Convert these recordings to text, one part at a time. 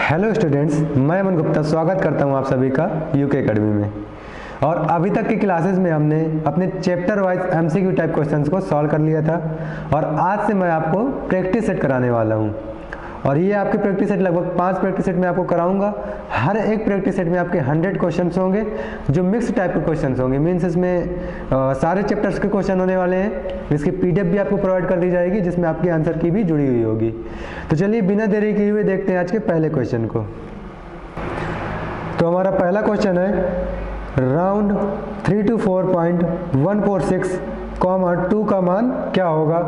Hello students, मैं अमन गुप्ता स्वागत करता हूं आप सभी का यूके एकेडमी में। और अभी तक की क्लासेस में हमने अपने chapter wise MCQ type questions को सॉल्व कर लिया था और आज से मैं आपको प्रैक्टिस सेट कराने वाला हूं। और ये आपके प्रैक्टिस सेट लगभग 5 प्रैक्टिस सेट में आपको कराऊंगा। हर एक प्रैक्टिस सेट में आपके 100 क्वेश्चंस होंगे जो मिक्स टाइप के क्वेश्चंस होंगे। मीन्स इसमें सारे चैप्टर्स के क्वेश्चन होने वाले हैं। इसकी पीडीएफ भी आपको प्रोवाइड कर दी जाएगी जिसमें आपके आंसर की भी जुड़ी हुई होगी। तो चलिए बिना देरी किए हुए देखते हैं आज के पहले क्वेश्चन को। तो हमारा पहला क्वेश्चन है राउंड 3 to 4.146, 2 का मान क्या होगा।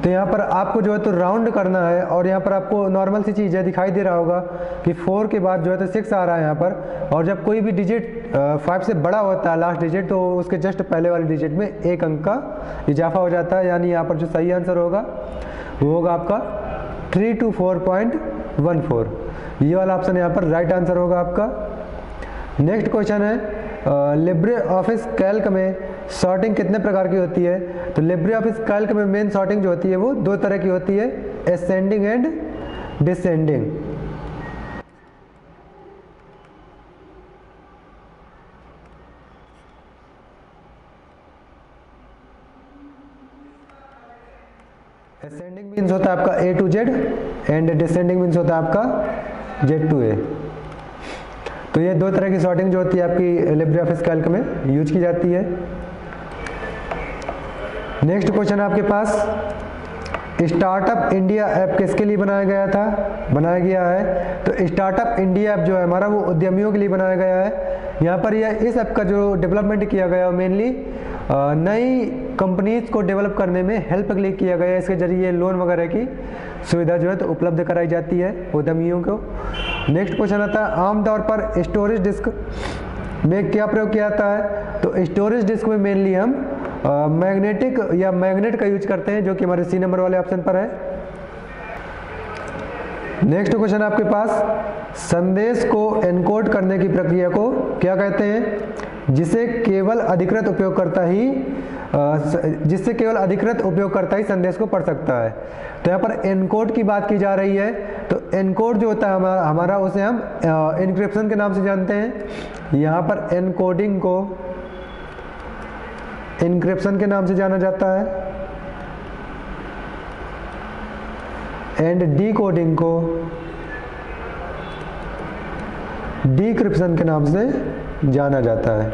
तो यहाँ पर आपको जो है तो राउंड करना है और यहाँ पर आपको नॉर्मल सी चीज़ है, दिखाई दे रहा होगा कि 4 के बाद जो है तो 6 आ रहा है यहाँ पर। और जब कोई भी डिजिट 5 से बड़ा होता है लास्ट डिजिट, तो उसके जस्ट पहले वाले डिजिट में एक अंक का इजाफा हो जाता है। यानी यहाँ पर जो सही आंसर होगा वो होगा आपका 3 to 4.14। ये वाला ऑप्शन यहाँ पर राइट आंसर होगा आपका। नेक्स्ट क्वेश्चन है लिब्रे ऑफिस कैल्क में सॉर्टिंग कितने प्रकार की होती है। तो लिब्रे ऑफिस कैल्क में मेन सॉर्टिंग जो होती है वो 2 तरह की होती है, ascending and descending. Ascending means होता है आपका A to Z and descending means होता है आपका Z to A। तो ये 2 तरह की सॉर्टिंग जो होती है आपकी लिब्रे ऑफिस कैल्क में यूज की जाती है। नेक्स्ट क्वेश्चन आपके पास स्टार्टअप इंडिया ऐप किसके लिए बनाया गया है। तो स्टार्टअप इंडिया ऐप जो है हमारा वो उद्यमियों के लिए बनाया गया है। यहाँ पर इस ऐप का जो डेवलपमेंट किया गया है मेनली नई कंपनीज को डेवलप करने में हेल्प के लिए किया गया है। इसके जरिए लोन वगैरह की सुविधा जो है तो उपलब्ध कराई जाती है उद्यमियों को। नेक्स्ट क्वेश्चन आता है आमतौर पर स्टोरेज डिस्क में क्या प्रयोग किया जाता है। तो स्टोरेज डिस्क में मेनली हम मैग्नेटिक या मैग्नेट का यूज करते हैं, जो कि हमारे सी नंबर वाले ऑप्शन पर है। नेक्स्ट क्वेश्चन आपके पास संदेश को एनकोड करने की प्रक्रिया को क्या कहते हैं, जिसे केवल अधिकृत उपयोगकर्ता ही संदेश को पढ़ सकता है। तो यहाँ पर एनकोड की बात की जा रही है। तो एनकोड जो होता है हमारा उसे हम एन्क्रिप्शन के नाम से जानते हैं। यहाँ पर एनकोडिंग को एन्क्रिप्शन के नाम से जाना जाता है एंड डीकोडिंग को डिक्रिप्शन के नाम से जाना जाता है।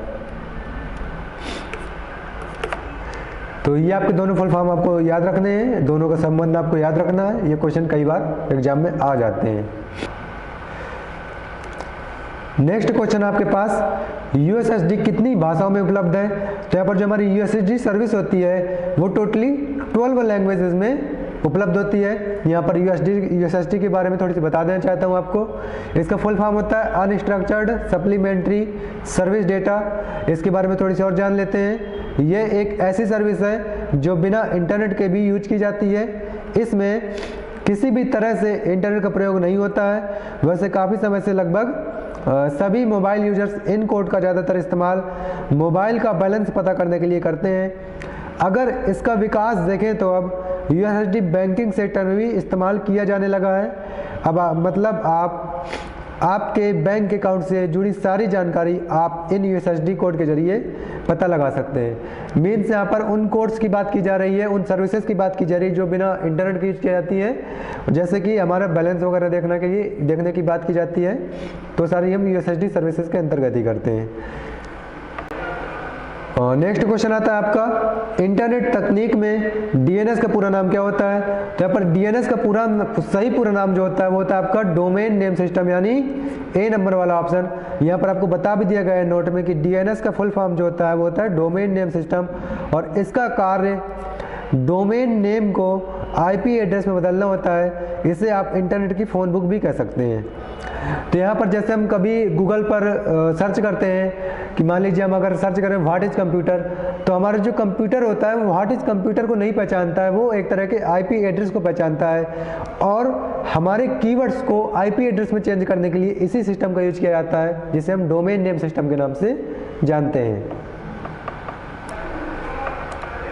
तो ये आपके दोनों फुल फॉर्म आपको याद रखने हैं, दोनों का संबंध आपको याद रखना है। ये क्वेश्चन कई बार एग्जाम में आ जाते हैं। नेक्स्ट क्वेश्चन आपके पास यूएसएसडी कितनी भाषाओं में उपलब्ध है। तो यहाँ पर जो हमारी यूएसएसडी सर्विस होती है वो टोटली 12 लैंग्वेजेस में उपलब्ध होती है। यहाँ पर यूएसएसडी के बारे में थोड़ी सी बता देना चाहता हूँ आपको। इसका फुल फॉर्म होता है अनस्ट्रक्चर्ड सप्लीमेंट्री सर्विस डेटा। इसके बारे में थोड़ी सी और जान लेते हैं। ये एक ऐसी सर्विस है जो बिना इंटरनेट के भी यूज की जाती है। इसमें किसी भी तरह से इंटरनेट का प्रयोग नहीं होता है। वैसे काफ़ी समय से लगभग सभी मोबाइल यूजर्स इन कोड का ज़्यादातर इस्तेमाल मोबाइल का बैलेंस पता करने के लिए करते हैं। अगर इसका विकास देखें तो अब यूएसएसडी बैंकिंग सेक्टर में भी इस्तेमाल किया जाने लगा है। अब मतलब आपके बैंक अकाउंट से जुड़ी सारी जानकारी आप इन यूएसएसडी कोड के जरिए पता लगा सकते हैं। मीन्स यहाँ पर उन कोड्स की बात की जा रही है, उन सर्विसेज की बात की जा रही है जो बिना इंटरनेट की यूज की जाती है। जैसे कि हमारा बैलेंस वगैरह देखने की बात की जाती है, तो सारी हम यूएसएसडी सर्विसेज के अंतर्गत ही करते हैं। नेक्स्ट क्वेश्चन आता है आपका इंटरनेट तकनीक में डीएनएस का पूरा नाम क्या होता है। तो यहाँ पर डीएनएस का सही पूरा नाम जो होता है वो होता है आपका डोमेन नेम सिस्टम, यानी ए नंबर वाला ऑप्शन। यहाँ पर आपको बता भी दिया गया है नोट में कि डीएनएस का फुल फॉर्म जो होता है वो होता है डोमेन नेम सिस्टम। और इसका कार्य डोमेन नेम को आईपी एड्रेस में बदलना होता है। इसे आप इंटरनेट की फ़ोन बुक भी कह सकते हैं। तो यहाँ पर जैसे हम कभी गूगल पर सर्च करते हैं कि मान लीजिए हम अगर सर्च करें व्हाट इज़ कंप्यूटर, तो हमारा जो कंप्यूटर होता है वो व्हाट इज़ कंप्यूटर को नहीं पहचानता है, वो एक तरह के आईपी एड्रेस को पहचानता है। और हमारे कीवर्ड्स को आईपी एड्रेस में चेंज करने के लिए इसी सिस्टम का यूज किया जाता है जिसे हम डोमेन नेम सिस्टम के नाम से जानते हैं।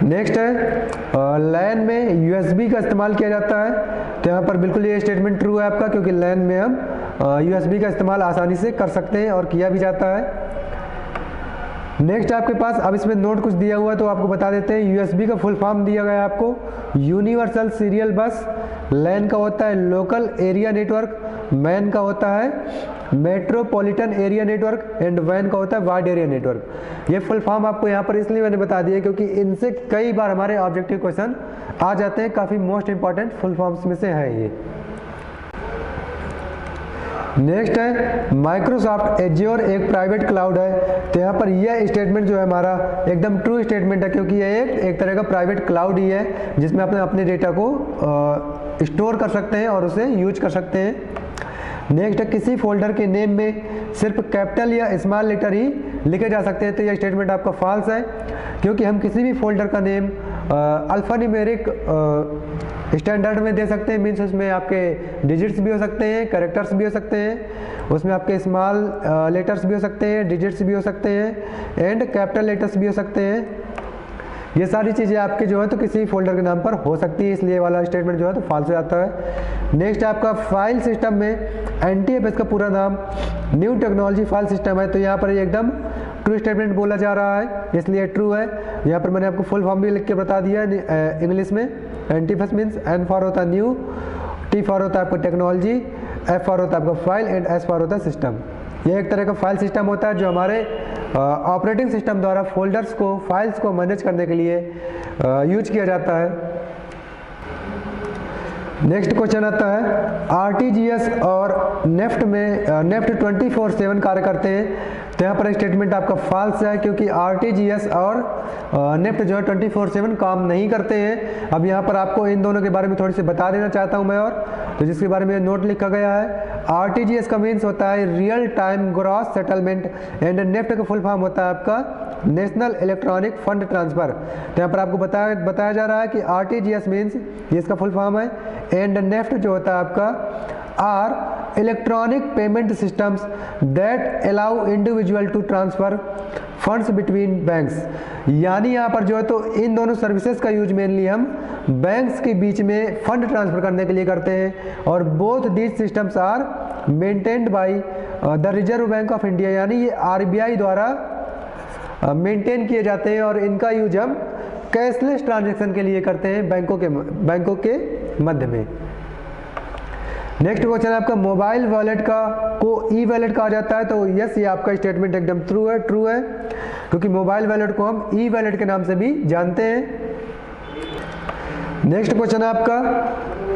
नेक्स्ट है लैन में यूएसबी का इस्तेमाल किया जाता है, तो यहाँ पर बिल्कुल ये स्टेटमेंट ट्रू है आपका, क्योंकि लैन में हम यूएसबी का इस्तेमाल आसानी से कर सकते हैं और किया भी जाता है। नेक्स्ट आपके पास अब इसमें नोट कुछ दिया हुआ है तो आपको बता देते हैं। यूएसबी का फुल फॉर्म दिया गया है आपको, यूनिवर्सल सीरियल बस। लैन का होता है लोकल एरिया नेटवर्क, मैन का होता है मेट्रोपॉलिटन एरिया नेटवर्क एंड वैन का होता है वाइड एरिया नेटवर्क। ये फुल फॉर्म आपको यहाँ पर इसलिए मैंने बता दिया क्योंकि इनसे कई बार हमारे ऑब्जेक्टिव क्वेश्चन आ जाते हैं, काफ़ी मोस्ट इंपॉर्टेंट फुल फॉर्म्स में से है ये। नेक्स्ट है माइक्रोसॉफ्ट एज्योर एक प्राइवेट क्लाउड है, तो यहाँ पर यह स्टेटमेंट जो है हमारा एकदम ट्रू स्टेटमेंट है, क्योंकि यह एक तरह का प्राइवेट क्लाउड ही है जिसमें अपने अपने डेटा को स्टोर कर सकते हैं और उसे यूज कर सकते हैं। नेक्स्ट है किसी फोल्डर के नेम में सिर्फ कैपिटल या स्मॉल लेटर ही लिखे जा सकते हैं, तो यह स्टेटमेंट आपका फॉल्स है, क्योंकि हम किसी भी फोल्डर का नेम अल्फान्यूमेरिक स्टैंडर्ड में दे सकते हैं। मीन्स उसमें आपके डिजिट्स भी हो सकते हैं, कैरेक्टर्स भी हो सकते हैं, उसमें आपके स्मॉल लेटर्स भी हो सकते हैं, डिजिट्स भी हो सकते हैं एंड कैपिटल लेटर्स भी हो सकते हैं। ये सारी चीज़ें आपके जो है तो किसी फोल्डर के नाम पर हो सकती है, इसलिए वाला स्टेटमेंट जो है तो फॉल्स हो जाता है। नेक्स्ट आपका फाइल सिस्टम में NTFS का पूरा नाम न्यू टेक्नोलॉजी फाइल सिस्टम है, तो यहाँ पर ये एकदम ट्रू स्टेटमेंट बोला जा रहा है, इसलिए ट्रू है। यहाँ पर मैंने आपको फुल फॉर्म भी लिख के बता दिया है इंग्लिश में। NTFS मीन्स N फॉर होता है न्यू, T फॉर होता है आपका टेक्नोलॉजी, F फॉर होता है आपका फाइल एंड S फॉर होता है सिस्टम। यह एक तरह का फाइल सिस्टम होता है जो हमारे ऑपरेटिंग सिस्टम द्वारा फोल्डर्स को, फाइल्स को मैनेज करने के लिए यूज किया जाता है। नेक्स्ट क्वेश्चन आता है आरटीजीएस और नेफ्ट में नेफ्ट 24/7 कार्य करते हैं, तो यहाँ पर स्टेटमेंट आपका फॉल्स है, क्योंकि आरटीजीएस और नेफ्ट जो है 24/7 काम नहीं करते हैं। अब यहाँ पर आपको इन दोनों के बारे में थोड़ी सी बता देना चाहता हूँ मैं, और तो जिसके बारे में नोट लिखा गया है। आरटीजीएस का मीन्स होता है real time gross settlement and NEFT का फुल फॉर्म होता है आपका नेशनल इलेक्ट्रॉनिक फंड ट्रांसफर। तो यहाँ पर आपको बताया जा रहा है कि आरटीजीएस मीन्स ये इसका फुल फॉर्म है, एंड नेफ्ट जो होता है आपका are electronic payment systems that allow individual to transfer funds between banks. यानी यहाँ पर जो है तो इन दोनों सर्विसेज का यूज मेनली हम बैंक्स के बीच में फंड ट्रांसफर करने के लिए करते हैं, और both these systems are maintained by the Reserve Bank of India, यानी ये आरबीआई द्वारा मेंटेन किए जाते हैं, और इनका यूज हम कैशलेस ट्रांजैक्शन के लिए करते हैं बैंकों के मध्य में। नेक्स्ट क्वेश्चन है आपका मोबाइल वॉलेट को ई वॉलेट कहा जाता है, तो यस ये आपका स्टेटमेंट एकदम ट्रू है, क्योंकि मोबाइल वॉलेट को हम ई वॉलेट के नाम से भी जानते हैं। नेक्स्ट क्वेश्चन है आपका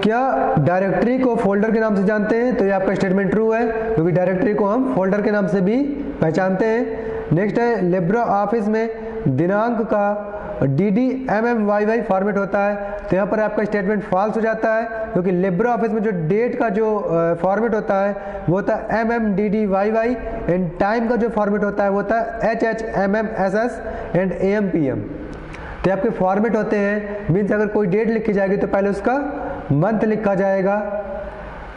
क्या डायरेक्टरी को फोल्डर के नाम से जानते हैं, तो ये आपका स्टेटमेंट ट्रू है, क्योंकि डायरेक्टरी को हम फोल्डर के नाम से भी पहचानते हैं। नेक्स्ट है लिब्रा ऑफिस में दिनांक का DDMMYY फॉर्मेट होता है, तो यहाँ पर आपका स्टेटमेंट फॉल्स हो जाता है, क्योंकि लिब्रा ऑफिस में जो डेट का जो फॉर्मेट होता है वो होता है MMDDYY एंड टाइम का जो फॉर्मेट होता है वो होता है HHMMSS एंड AMPM। तो आपके फॉर्मेट होते हैं, मीन्स अगर कोई डेट लिखी जाएगी तो पहले उसका मंथ लिखा जाएगा,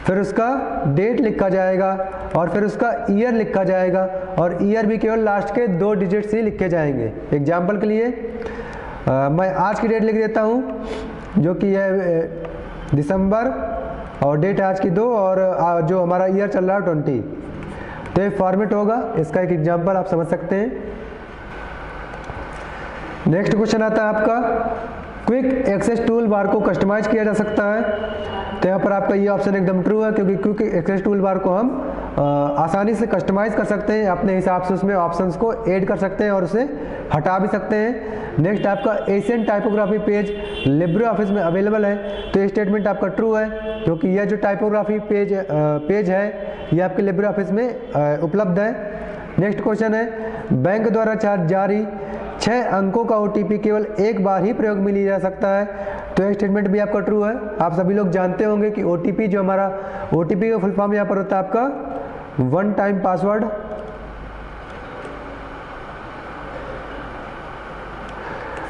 फिर उसका डेट लिखा जाएगा, और फिर उसका ईयर लिखा जाएगा, और ईयर भी केवल लास्ट के 2 डिजिट्स ही लिखे जाएंगे। एग्जाम्पल के लिए मैं आज की डेट लिख देता हूँ, जो कि है दिसंबर, और डेट आज की 2, और जो हमारा ईयर चल रहा है 20। तो ये फॉर्मेट होगा, इसका एक एग्जाम्पल आप समझ सकते हैं। नेक्स्ट क्वेश्चन आता है आपका क्विक एक्सेस टूल बार को कस्टमाइज किया जा सकता है, तो यहाँ पर आपका ये ऑप्शन एकदम ट्रू है, क्योंकि क्विक एक्सेस टूल बार को हम आसानी से कस्टमाइज कर सकते हैं, अपने हिसाब से उसमें ऑप्शंस को ऐड कर सकते हैं और उसे हटा भी सकते हैं। नेक्स्ट आपका Asian typography page Libre Office में अवेलेबल है, तो ये स्टेटमेंट आपका ट्रू है, क्योंकि यह जो टाइपोग्राफी पेज है ये आपके लिब्रे ऑफिस में उपलब्ध है। नेक्स्ट क्वेश्चन है बैंक द्वारा जारी 6 अंकों का OTP केवल एक बार ही प्रयोग में लिया जा सकता है, तो यह स्टेटमेंट भी आपका ट्रू है। आप सभी लोग जानते होंगे कि OTP जो हमारा OTP का फुल फॉर्म यहाँ पर होता है आपका वन टाइम पासवर्ड।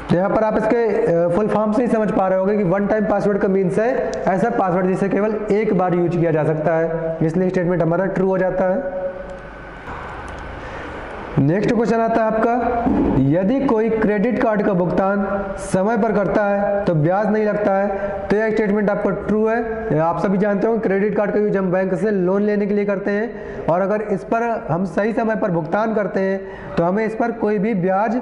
तो यहाँ पर आप इसके फुल फॉर्म से ही समझ पा रहे होंगे कि वन टाइम पासवर्ड का मीन्स है ऐसा पासवर्ड जिसे केवल एक बार यूज किया जा सकता है, इसलिए स्टेटमेंट हमारा ट्रू हो जाता है। नेक्स्ट क्वेश्चन आता है आपका, यदि कोई क्रेडिट कार्ड का भुगतान समय पर करता है तो ब्याज नहीं लगता है। तो यह स्टेटमेंट आपका ट्रू है। आप सभी जानते हो क्रेडिट कार्ड का यूज हम बैंक से लोन लेने के लिए करते हैं, और अगर इस पर हम सही समय पर भुगतान करते हैं तो हमें इस पर कोई भी ब्याज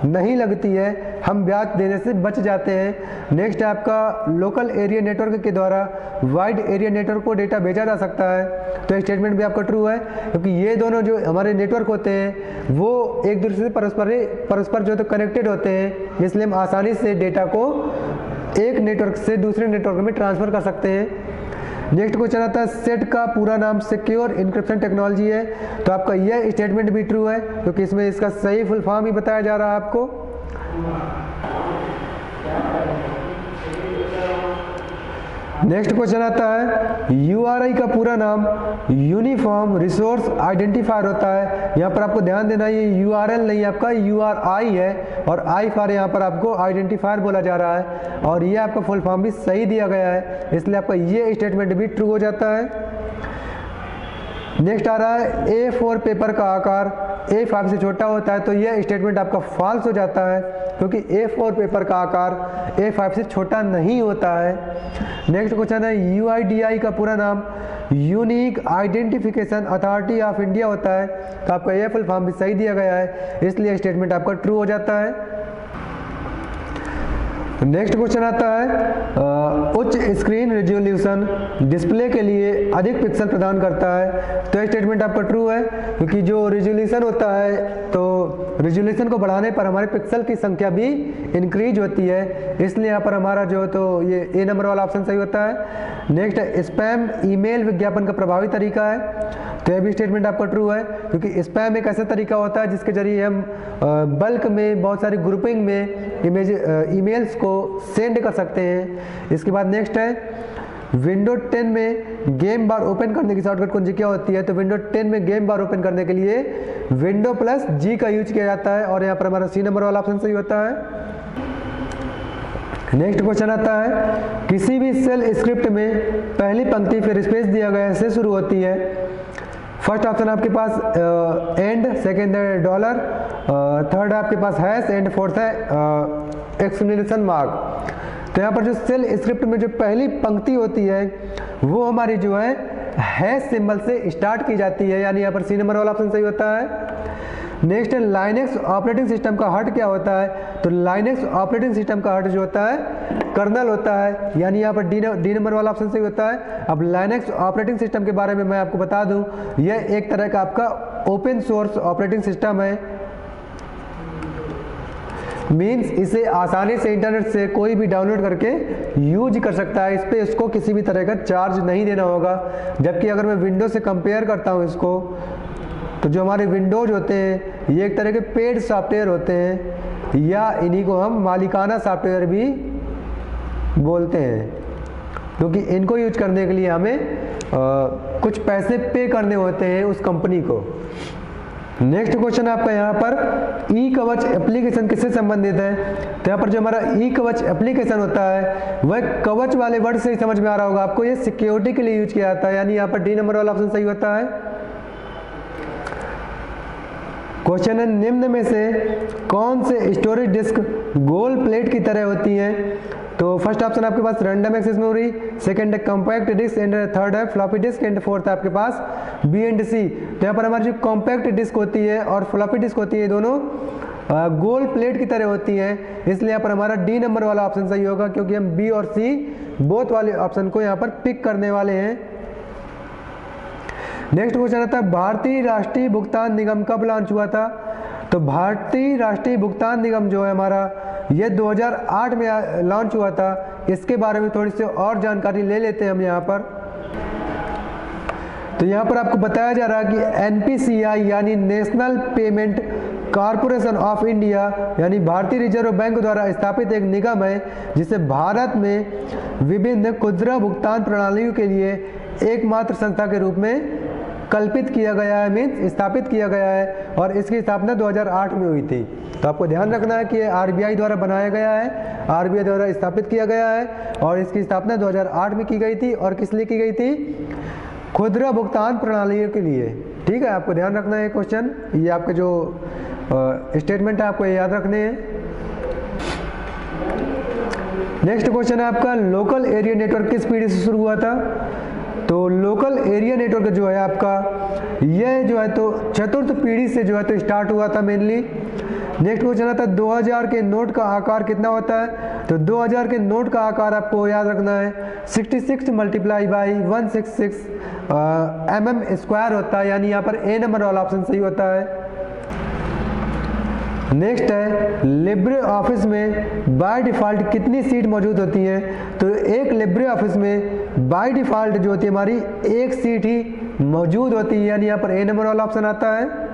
नहीं लगती है, हम ब्याज देने से बच जाते हैं। नेक्स्ट है आपका, लोकल एरिया नेटवर्क के द्वारा वाइड एरिया नेटवर्क को डेटा भेजा जा सकता है। तो ये स्टेटमेंट भी आपका ट्रू है, क्योंकि ये दोनों जो हमारे नेटवर्क होते हैं वो एक दूसरे से परस्पर जो तो कनेक्टेड होते हैं, इसलिए हम आसानी से डेटा को एक नेटवर्क से दूसरे नेटवर्क में ट्रांसफ़र कर सकते हैं। नेक्स्ट क्वेश्चन आता है, सेट का पूरा नाम सिक्योर इंक्रिप्शन टेक्नोलॉजी है। तो आपका यह स्टेटमेंट भी ट्रू है, क्योंकि इसमें इसका सही फुल फॉर्म ही बताया जा रहा है आपको। नेक्स्ट क्वेश्चन आता है, यूआरआई का पूरा नाम यूनिफॉर्म रिसोर्स आइडेंटिफायर होता है। यहाँ पर आपको ध्यान देना, ये यूआरएल नहीं आपका यूआरआई है, और आई फॉर यहाँ पर आपको आइडेंटिफायर बोला जा रहा है, और ये आपका फुल फॉर्म भी सही दिया गया है, इसलिए आपका ये स्टेटमेंट भी ट्रू हो जाता है। नेक्स्ट आ रहा है, A4 पेपर का आकार A5 से छोटा होता है। तो यह स्टेटमेंट आपका फॉल्स हो जाता है, क्योंकि A4 पेपर का आकार A5 से छोटा नहीं होता है। नेक्स्ट क्वेश्चन है, UIDAI का पूरा नाम unique identification authority of India होता है। तो आपका यह फुल फॉर्म भी सही दिया गया है, इसलिए स्टेटमेंट आपका ट्रू हो जाता है। नेक्स्ट क्वेश्चन आता है, उच्च स्क्रीन रेजोल्यूशन डिस्प्ले के लिए अधिक पिक्सल प्रदान करता है। तो यह स्टेटमेंट आपका ट्रू है, क्योंकि जो रेजोल्यूशन होता है तो रेजोल्यूशन को बढ़ाने पर हमारे पिक्सल की संख्या भी इंक्रीज होती है, इसलिए यहाँ पर हमारा जो तो ये ए नंबर वाला ऑप्शन सही होता है। नेक्स्ट है, स्पैम ईमेल विज्ञापन का प्रभावी तरीका है। तो यह भी स्टेटमेंट आपका ट्रू है, क्योंकि स्पैम एक ऐसा तरिका होता है जिसके जरिए हम बल्क में बहुत सारी ग्रुपिंग में ईमेल्स को सेंड कर सकते हैं। इसके बाद नेक्स्ट है, विंडो 10 में गेम बार ओपन करने की शॉर्टकट कुंजी क्या होती है। तो विंडो 10 में गेम बार ओपन करने के लिए विंडो प्लस जी का यूज किया जाता है, और यहाँ पर हमारा सी नंबर वाला ऑप्शन सही होता है। नेक्स्ट क्वेश्चन आता है, किसी भी सेल स्क्रिप्ट में पहली पंक्ति फिर स्पेस दिया गया से शुरू होती है। फर्स्ट ऑप्शन आपके पास एंड, सेकेंड है डॉलर, थर्ड आपके पास हैश, एंड फोर्थ है एक्सक्लेमेशन मार्क। तो यहाँ पर जो सेल स्क्रिप्ट में जो पहली पंक्ति होती है वो हमारी जो है हैश सिंबल से स्टार्ट की जाती है, यानी यहाँ पर सी नंबर वाला ऑप्शन सही होता है। नेक्स्ट है, लाइनेक्स ऑपरेटिंग सिस्टम का हार्ट क्या होता है। तो लाइनेक्स ऑपरेटिंग सिस्टम का हार्ट जो होता है कर्नल होता है, यानी यहाँ पर डी नंबर वाला ऑप्शन सही होता है। अब लाइनेक्स ऑपरेटिंग सिस्टम के बारे में मैं आपको बता दूं, यह एक तरह का आपका ओपन सोर्स ऑपरेटिंग सिस्टम है। मीन्स इसे आसानी से इंटरनेट से कोई भी डाउनलोड करके यूज कर सकता है, इस पर इसको किसी भी तरह का चार्ज नहीं देना होगा। जबकि अगर मैं विंडोज से कंपेयर करता हूँ इसको, तो जो हमारे विंडोज होते हैं ये एक तरह के पेड सॉफ्टवेयर होते हैं, या इन्हीं को हम मालिकाना सॉफ्टवेयर भी बोलते हैं, क्योंकि इनको यूज करने के लिए हमें कुछ पैसे पे करने होते हैं उस कंपनी को। नेक्स्ट क्वेश्चन आपका यहाँ पर, ई कवच एप्लीकेशन किससे संबंधित है। तो यहाँ पर जो हमारा ई कवच एप्लीकेशन होता है वह कवच वाले वर्ड से ही समझ में आ रहा होगा आपको, ये सिक्योरिटी के लिए यूज किया जाता है, यानी यहाँ पर डी नंबर वाला ऑप्शन सही होता है। क्वेश्चन है, निम्न में से कौन से स्टोरेज डिस्क गोल प्लेट की तरह होती हैं। तो फर्स्ट ऑप्शन आपके पास रैंडम एक्सेस मेमोरी, सेकंड है कॉम्पैक्ट डिस्क, एंड थर्ड है फ्लॉपी डिस्क, एंड फोर्थ है आपके पास बी एंड सी। तो यहाँ पर हमारी जो कॉम्पैक्ट डिस्क होती है और फ्लॉपी डिस्क होती है दोनों गोल प्लेट की तरह होती हैं, इसलिए यहाँ पर हमारा डी नंबर वाला ऑप्शन सही होगा, क्योंकि हम बी और सी बोथ वाले ऑप्शन को यहाँ पर पिक करने वाले हैं। नेक्स्ट क्वेश्चन आता है, भारतीय राष्ट्रीय भुगतान निगम कब लॉन्च हुआ था। तो भारतीय राष्ट्रीय भुगतान निगम जो है हमारा ये 2008 में लॉन्च हुआ था। इसके बारे में थोड़ी सी और जानकारी ले लेते हैं हम यहाँ पर। तो यहाँ पर आपको बताया जा रहा है कि NPCI यानी national payment corporation of India यानी भारतीय रिजर्व बैंक द्वारा स्थापित एक निगम है, जिसे भारत में विभिन्न खुदरा भुगतान प्रणालियों के लिए एकमात्र संस्था के रूप में कल्पित किया गया है, मीन्स स्थापित किया गया है, और इसकी स्थापना 2008 में हुई थी। तो आपको ध्यान रखना है कि RBI द्वारा बनाया गया है, RBI द्वारा स्थापित किया गया है, और इसकी स्थापना 2008 में की गई थी। और किस लिए की गई थी? खुदरा भुगतान प्रणालियों के लिए। ठीक है, आपको ध्यान रखना है क्वेश्चन, ये आपके जो स्टेटमेंट है आपको ये याद रखने हैं। नेक्स्ट क्वेश्चन है आपका, लोकल एरिया नेटवर्क किस पीढ़ी से शुरू हुआ था? तो लोकल एरिया नेटवर्क जो है आपका, यह जो है तो चतुर्थ पीढ़ी से जो है तो स्टार्ट हुआ था मेनली। नेक्स्ट क्वेश्चन आता है 2000 के नोट का आकार कितना होता है? तो 2000 के नोट का आकार आपको याद रखना है 66 मल्टीप्लाई बाई 166 mm स्क्वायर होता है, यानी यहाँ पर ए नंबर वाला ऑप्शन सही होता है। नेक्स्ट है, लिब्रे ऑफिस में बाय डिफ़ॉल्ट कितनी सीट मौजूद होती है? तो एक लिब्रे ऑफिस में बाय डिफ़ॉल्ट जो होती है हमारी एक सीट ही मौजूद होती है, यानी यहाँ पर ए नंबर वाला ऑप्शन आता है।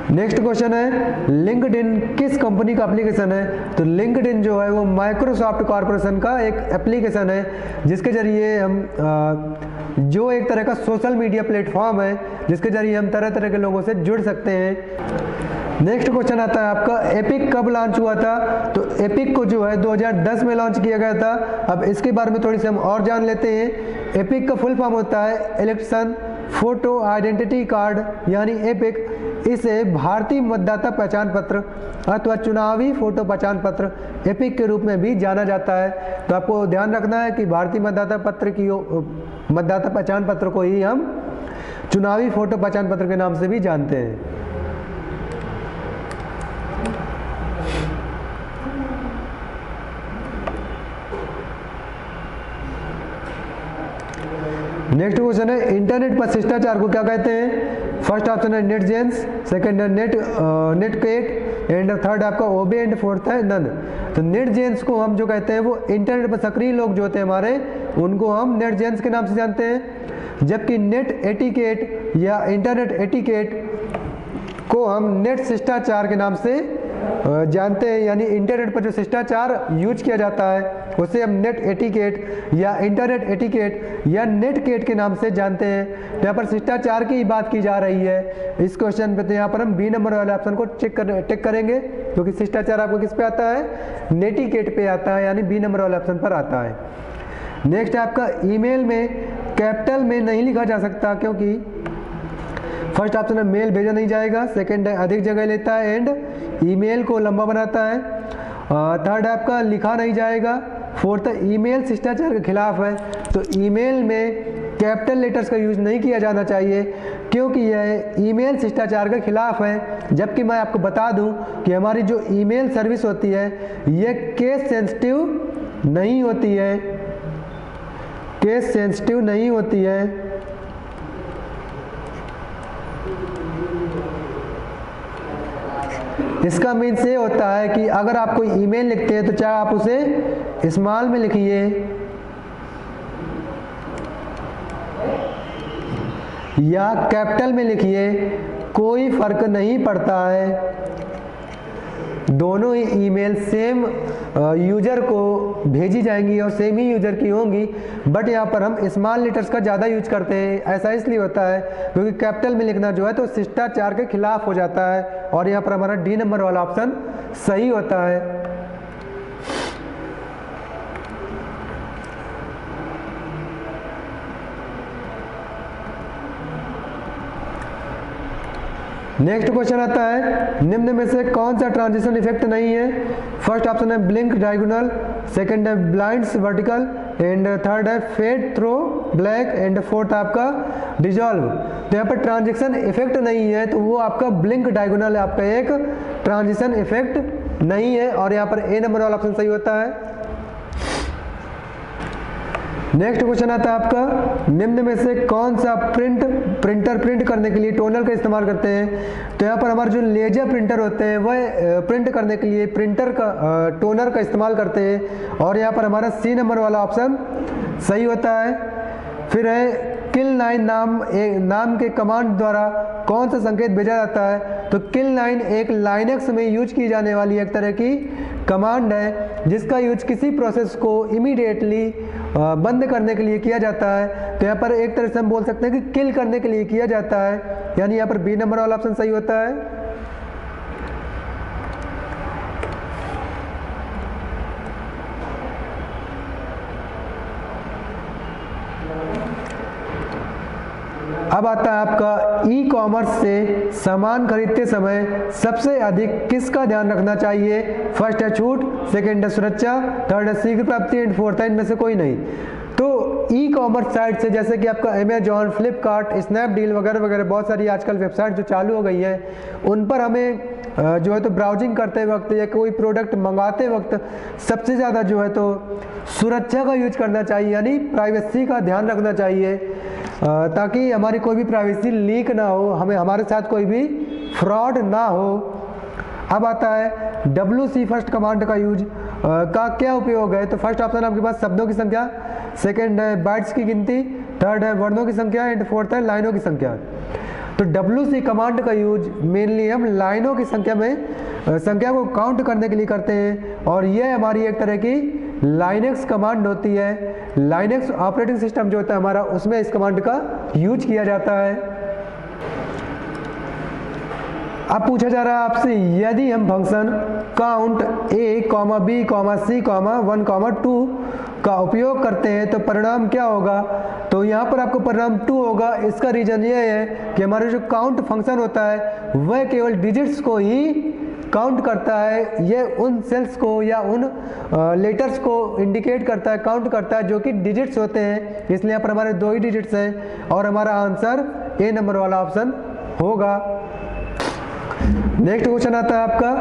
नेक्स्ट क्वेश्चन है, लिंक्डइन किस कंपनी का एप्लीकेशन है? तो लिंक्डइन जो है वो माइक्रोसॉफ्ट कॉर्पोरेशन का एक एप्लीकेशन है, जिसके जरिए हम जो एक तरह का सोशल मीडिया प्लेटफॉर्म है, जिसके जरिए हम तरह तरह के लोगों से जुड़ सकते हैं। नेक्स्ट क्वेश्चन आता है आपका, एपिक कब लॉन्च हुआ था? तो एपिक को जो है 2010 में लॉन्च किया गया था। अब इसके बारे में थोड़ी सी हम और जान लेते हैं। एपिक का फुल फॉर्म होता है इलेक्शन फोटो आइडेंटिटी कार्ड, यानी एपिक। इसे भारतीय मतदाता पहचान पत्र अथवा चुनावी फोटो पहचान पत्र एपिक के रूप में भी जाना जाता है। तो आपको ध्यान रखना है कि भारतीय मतदाता पहचान पत्र को ही हम चुनावी फोटो पहचान पत्र के नाम से भी जानते हैं। नेक्स्ट क्वेश्चन है, इंटरनेट पर शिष्टाचार को क्या कहते हैं? फर्स्ट ऑप्शन है नेटजेंस, सेकंड है नेटकेट एंड थर्ड आपका ओबे एंड फोर्थ है नन। तो नेटजेंस को हम जो कहते हैं वो इंटरनेट पर सक्रिय लोग जो होते हैं हमारे, उनको हम नेटजेंस के नाम से जानते हैं। जबकि नेट एटिकेट या इंटरनेट एटिकेट को हम नेट शिष्टाचार के नाम से जानते हैं, यानी इंटरनेट पर जो शिष्टाचार यूज किया जाता है उसे हम नेट एटिकेट या इंटरनेट एटिकेट या नेटकेट के नाम से जानते हैं। तो यहाँ पर शिष्टाचार की बात की जा रही है इस क्वेश्चन पे, तो यहाँ पर हम बी नंबर वाले ऑप्शन को टिक करेंगे, क्योंकि शिष्टाचार आपको किस पे आता है? नेटिकेट पे आता है, यानी बी नंबर वाले ऑप्शन पर आता है। नेक्स्ट आपका, ईमेल में कैपिटल में नहीं लिखा जा सकता, क्योंकि फर्स्ट ऑप्शन है मेल भेजा नहीं जाएगा, सेकंड है अधिक जगह लेता है एंड ईमेल को लंबा बनाता है, थर्ड आपका लिखा नहीं जाएगा, फोर्थ है ईमेल शिष्टाचार के खिलाफ है। तो ईमेल में कैपिटल लेटर्स का यूज नहीं किया जाना चाहिए, क्योंकि यह ईमेल शिष्टाचार के खिलाफ है। जबकि मैं आपको बता दूं कि हमारी जो ईमेल सर्विस होती है यह केस सेंसिटिव नहीं होती है, केस सेंसिटिव नहीं होती है। इसका मीन्स ये होता है कि अगर आप कोई ईमेल लिखते हैं तो चाहे आप उसे स्मॉल में लिखिए या कैपिटल में लिखिए, कोई फर्क नहीं पड़ता है। दोनों ही ईमेल सेम यूजर को भेजी जाएंगी और सेम ही यूजर की होंगी, बट यहाँ पर हम स्मॉल लेटर्स का ज़्यादा यूज करते हैं। ऐसा इसलिए होता है क्योंकि कैपिटल में लिखना जो है तो शिष्टाचार के खिलाफ हो जाता है, और यहाँ पर हमारा डी नंबर वाला ऑप्शन सही होता है। नेक्स्ट क्वेश्चन आता है, निम्न में से कौन सा ट्रांजिशन इफेक्ट नहीं है? फर्स्ट ऑप्शन है ब्लिंक डायगोनल, सेकंड है ब्लाइंड्स वर्टिकल एंड थर्ड है fade through black and fourth आपका डिजॉल्व। तो यहाँ पर ट्रांजिशन इफेक्ट नहीं है, तो वो आपका ब्लिंक डायगोनल आपका एक ट्रांजिशन इफेक्ट नहीं है, और यहाँ पर ए नंबर वाला ऑप्शन सही होता है। नेक्स्ट क्वेश्चन आता है आपका, निम्न में से कौन सा प्रिंटर प्रिंट करने के लिए टोनर का इस्तेमाल करते हैं? तो यहाँ पर हमारे जो लेजर प्रिंटर होते हैं वह प्रिंट करने के लिए प्रिंटर का टोनर का इस्तेमाल करते हैं, और यहाँ पर हमारा सी नंबर वाला ऑप्शन सही होता है। फिर है किल लाइन नाम के कमांड द्वारा कौन सा संकेत भेजा जाता है? तो किल लाइन एक लाइनक्स में यूज की जाने वाली एक तरह की कमांड है, जिसका यूज किसी प्रोसेस को इमीडिएटली बंद करने के लिए किया जाता है। तो यहाँ पर एक तरह से हम बोल सकते हैं कि किल करने के लिए किया जाता है, यानी यहाँ पर बी नंबर वाला ऑप्शन सही होता है। अब आता है आपका ई कॉमर्स से सामान खरीदते समय सबसे अधिक किसका ध्यान रखना चाहिए? फर्स्ट है छूट, सेकंड है सुरक्षा, थर्ड है शीघ्र प्राप्ति एंड फोर्थ है इनमें से कोई नहीं। तो ई कॉमर्स साइट से जैसे कि आपका अमेजॉन, फ्लिपकार्ट, स्नैपडील वगैरह वगैरह बहुत सारी आजकल वेबसाइट जो चालू हो गई हैं, उन पर हमें जो है तो ब्राउजिंग करते वक्त या कोई प्रोडक्ट मंगाते वक्त सबसे ज़्यादा जो है तो सुरक्षा का यूज करना चाहिए, यानी प्राइवेसी का ध्यान रखना चाहिए, ताकि हमारी कोई भी प्राइवेसी लीक ना हो, हमारे साथ कोई भी फ्रॉड ना हो। अब आता है WC फर्स्ट कमांड का यूज का क्या उपयोग है? तो फर्स्ट ऑप्शन आपके पास शब्दों की संख्या, सेकंड है बाइट्स की गिनती, थर्ड है वर्णों की संख्या एंड फोर्थ है लाइनों की संख्या। तो WC कमांड का यूज मेनली हम लाइनों की संख्या को काउंट करने के लिए करते हैं, और यह हमारी एक तरह की लाइनेक्स कमांड होती है। लाइनेक्स ऑपरेटिंग सिस्टम जो होता है हमारा, उसमें इस कमांड का यूज किया जाता है। अब पूछा जा रहा है आपसे, यदि हम function count a, b, c, 1, 2 का उपयोग करते हैं तो परिणाम क्या होगा? तो यहाँ पर आपको परिणाम 2 होगा। इसका रीजन ये है कि हमारा जो काउंट फंक्शन होता है वह केवल डिजिट्स को ही काउंट करता है, यह उन सेल्स को या उन लेटर्स को इंडिकेट करता है, काउंट करता है जो कि डिजिट्स होते हैं, इसलिए यहाँ पर हमारे 2 ही डिजिट्स हैं और हमारा आंसर A नंबर वाला ऑप्शन होगा। नेक्स्ट क्वेश्चन आता है आपका,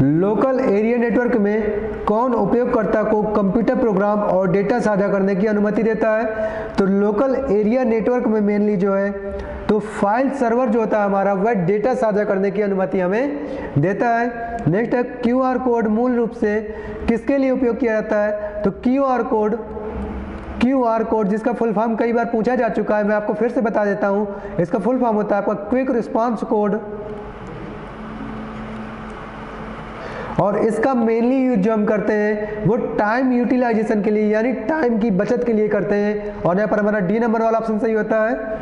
लोकल एरिया नेटवर्क में कौन उपयोगकर्ता को कंप्यूटर प्रोग्राम और डेटा साझा करने की अनुमति देता है? तो लोकल एरिया नेटवर्क में मेनली जो है तो फाइल सर्वर जो होता है हमारा, वह डेटा साझा करने की अनुमति हमें देता है। नेक्स्ट है QR कोड मूल रूप से किसके लिए उपयोग किया जाता है? तो QR कोड जिसका फुल फॉर्म कई बार पूछा जा चुका है, मैं आपको फिर से बता देता हूं। इसका फुल फॉर्म होता है आपका क्विक रिस्पांस कोड, और इसका मेनली यूज जो हम करते हैं वो टाइम यूटिलाइजेशन के लिए, यानी टाइम की बचत के लिए करते हैं, और यहाँ पर हमारा D नंबर वाला ऑप्शन सही होता है।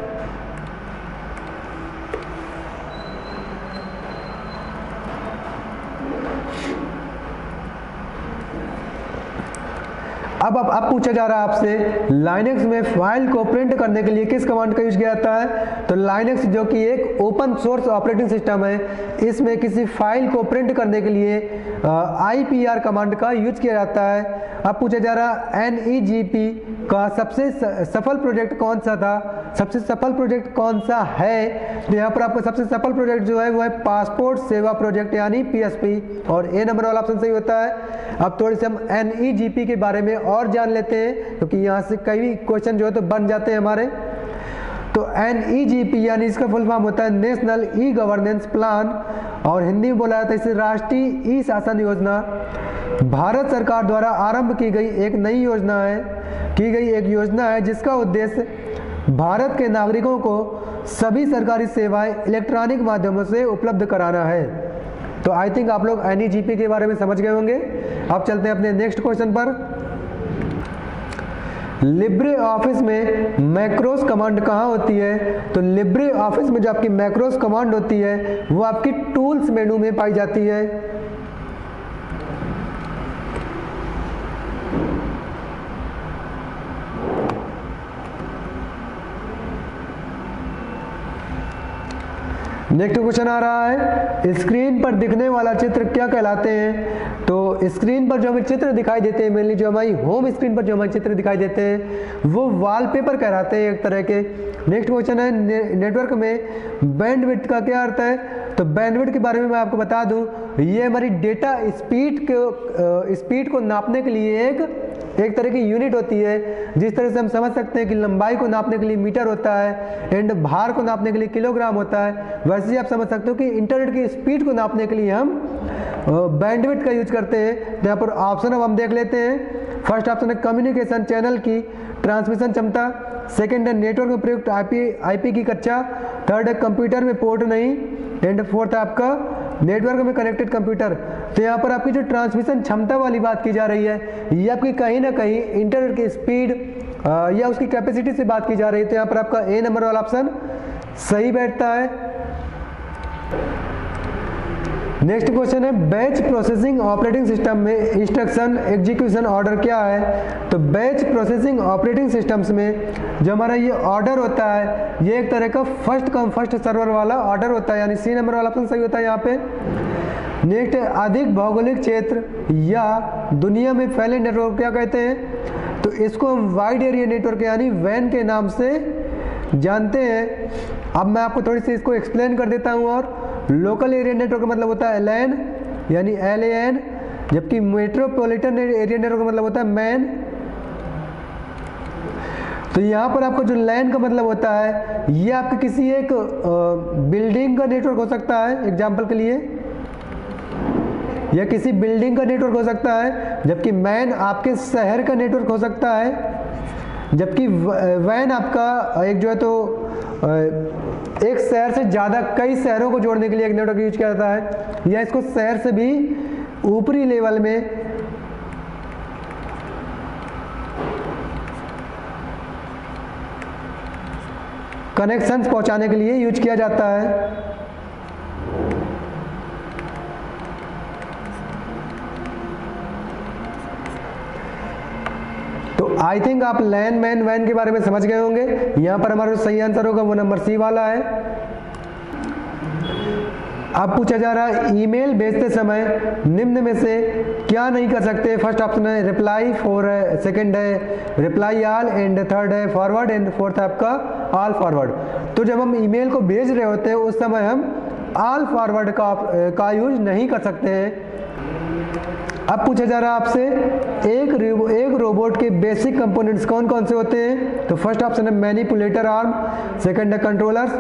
अब पूछा जा रहा है आपसे, लाइनेक्स में फाइल को प्रिंट करने के लिए किस कमांड का यूज किया जाता है? तो लाइनेक्स जो कि एक ओपन सोर्स ऑपरेटिंग सिस्टम है, इसमें किसी फाइल को प्रिंट करने के लिए IPR कमांड का यूज किया जाता है। अब पूछा जा रहा है NEGP का सबसे सफल प्रोजेक्ट कौन सा था? सबसे सफल प्रोजेक्ट कौन सा है? तो यहाँ पर आपका सबसे सफल प्रोजेक्ट जो है वो है पासपोर्ट सेवा प्रोजेक्ट यानी PSP, और A नंबर वाला ऑप्शन सही होता है। अब थोड़ी सी हम NEGP के बारे में और जान लेते हैं, क्योंकि यहाँ से कई क्वेश्चन जो है तो बन जाते हैं हमारे। तो NEGP यानी इसका फुल फॉर्म होता है नेशनल ई गवर्नेंस प्लान, और हिंदी में बोला जाता है इसे राष्ट्रीय ई शासन योजना। भारत सरकार द्वारा आरंभ की गई एक योजना है जिसका उद्देश्य भारत के नागरिकों को सभी सरकारी सेवाएं इलेक्ट्रॉनिक माध्यमों से उपलब्ध कराना है। तो आई थिंक आप लोग NEGP के बारे में समझ गए होंगे। अब चलते हैं अपने नेक्स्ट क्वेश्चन पर। लिब्रे ऑफिस में मैक्रोस कमांड कहाँ होती है? तो लिब्रे ऑफिस में जो आपकी मैक्रोस कमांड होती है वो आपकी टूल्स मेनू में पाई जाती है। नेक्स्ट क्वेश्चन आ रहा है, स्क्रीन पर दिखने वाला चित्र क्या कहलाते हैं? तो स्क्रीन पर जो हमें चित्र दिखाई देते हैं, मेनली जो हमारी होम स्क्रीन पर जो हमें चित्र दिखाई देते हैं वो वॉलपेपर कहलाते हैं एक तरह के। नेक्स्ट क्वेश्चन है, नेटवर्क में बैंडविड्थ का क्या अर्थ है? तो बैंडविड्थ के बारे में मैं आपको बता दूं, ये हमारी डेटा स्पीड को नापने के लिए एक तरह की यूनिट होती है। जिस तरह से हम समझ सकते हैं कि लंबाई को नापने के लिए मीटर होता है एंड भार को नापने के लिए किलोग्राम होता है, वैसे ही आप समझ सकते हो कि इंटरनेट की स्पीड को नापने के लिए हम बैंडविड्थ का यूज करते हैं। तो यहाँ पर ऑप्शन अब हम देख लेते हैं। फर्स्ट ऑप्शन है कम्युनिकेशन चैनल की ट्रांसमिशन क्षमता, सेकेंड है नेटवर्क में प्रयुक्त IP की कक्षा, थर्ड है कंप्यूटर में पोर्ट नहीं, एंड फोर्थ है आपका नेटवर्क में कनेक्टेड कंप्यूटर। तो यहाँ पर आपकी जो ट्रांसमिशन क्षमता वाली बात की जा रही है, ये आपकी कहीं ना कहीं इंटरनेट की स्पीड या उसकी कैपेसिटी से बात की जा रही है। तो यहाँ पर आपका A नंबर वाला ऑप्शन सही बैठता है। नेक्स्ट क्वेश्चन है बैच प्रोसेसिंग ऑपरेटिंग सिस्टम में इंस्ट्रक्शन एग्जीक्यूशन ऑर्डर क्या है। तो बैच प्रोसेसिंग ऑपरेटिंग सिस्टम्स में जो हमारा ये ऑर्डर होता है ये एक तरह का फर्स्ट कम फर्स्ट सर्वर वाला ऑर्डर होता है, यानी सी नंबर वाला ऑप्शन सही होता है यहाँ पे। नेक्स्ट है अधिक भौगोलिक क्षेत्र या दुनिया में फैले नेटवर्क क्या कहते हैं। तो इसको हम वाइड एरिया नेटवर्क यानी वैन के नाम से जानते हैं। अब मैं आपको थोड़ी सी इसको एक्सप्लेन कर देता हूँ। और लोकल एरिया नेटवर्क का मतलब होता है LAN यानी LAN, जबकि मेट्रोपॉलिटन एरिया नेटवर्क का मतलब होता है मैन। तो यहाँ पर आपको जो LAN का मतलब होता है ये आपके किसी एक बिल्डिंग का नेटवर्क हो सकता है एग्जाम्पल के लिए, या किसी बिल्डिंग का नेटवर्क हो सकता है, जबकि मैन आपके शहर का नेटवर्क हो सकता है। जबकि वैन आपका एक जो है तो एक शहर से ज़्यादा कई शहरों को जोड़ने के लिए एक नेटवर्क यूज किया जाता है, या इसको शहर से भी ऊपरी लेवल में कनेक्शंस पहुंचाने के लिए यूज किया जाता है। तो आई थिंक आप लैन मैन वैन के बारे में समझ गए होंगे। यहाँ पर हमारा जो सही आंसर होगा वो नंबर सी वाला है। अब पूछा जा रहा है ईमेल भेजते समय निम्न में से क्या नहीं कर सकते। फर्स्ट ऑप्शन है रिप्लाई फॉर, सेकंड है रिप्लाई ऑल, एंड थर्ड है फॉरवर्ड, एंड फोर्थ है आपका ऑल फॉरवर्ड। तो जब हम ईमेल को भेज रहे होते हैं उस समय हम ऑल फॉरवर्ड का यूज नहीं कर सकते हैं। अब पूछा जा रहा है आपसे एक रोबोट के बेसिक कंपोनेंट्स कौन कौन से होते हैं। तो फर्स्ट ऑप्शन है मैनिपुलेटर आर्म, सेकंड है कंट्रोलर्स,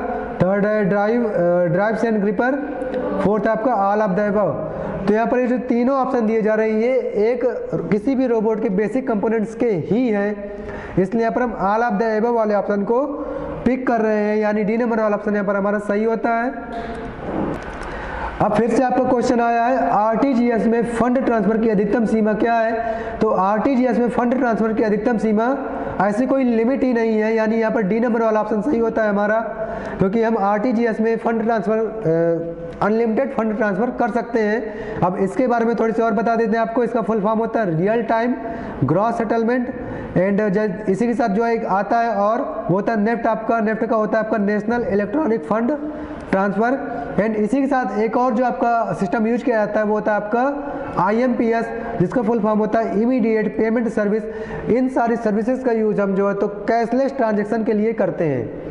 थर्ड है ड्राइव्स एंड ग्रिपर, फोर्थ है आपका ऑल ऑफ द अबव। तो यहाँ पर ये जो तीनों ऑप्शन दिए जा रहे हैं ये एक किसी भी रोबोट के बेसिक कंपोनेंट्स के ही हैं, इसलिए यहाँ पर हम ऑल ऑफ द अबव वाले ऑप्शन को पिक कर रहे हैं, यानी डी नंबर वाला ऑप्शन यहाँ पर हमारा सही होता है। अब फिर से आपका क्वेश्चन आया है आरटीजीएस में फंड ट्रांसफर की अधिकतम सीमा क्या है। तो आरटीजीएस में फंड ट्रांसफर की अधिकतम सीमा ऐसी कोई लिमिट ही नहीं है, यानी यहाँ पर डी नंबर वाला ऑप्शन सही होता है हमारा, क्योंकि हम आरटीजीएस में fund transfer unlimited fund transfer कर सकते हैं। अब इसके बारे में थोड़ी सी और बता देते हैं आपको। इसका फुल फॉर्म होता है real time gross settlement, and इसी के साथ जो है एक आता है और वो होता है नेफ्ट। आपका नेफ्ट का होता है आपका national electronic fund transfer, and इसी के साथ एक और जो आपका सिस्टम यूज किया जाता है वो होता है आपका IMPS, जिसका फुल फॉर्म होता है इमीडिएट पेमेंट सर्विस। इन सारी सर्विसेज का यूज हम जो है तो कैशलेस ट्रांजेक्शन के लिए करते हैं।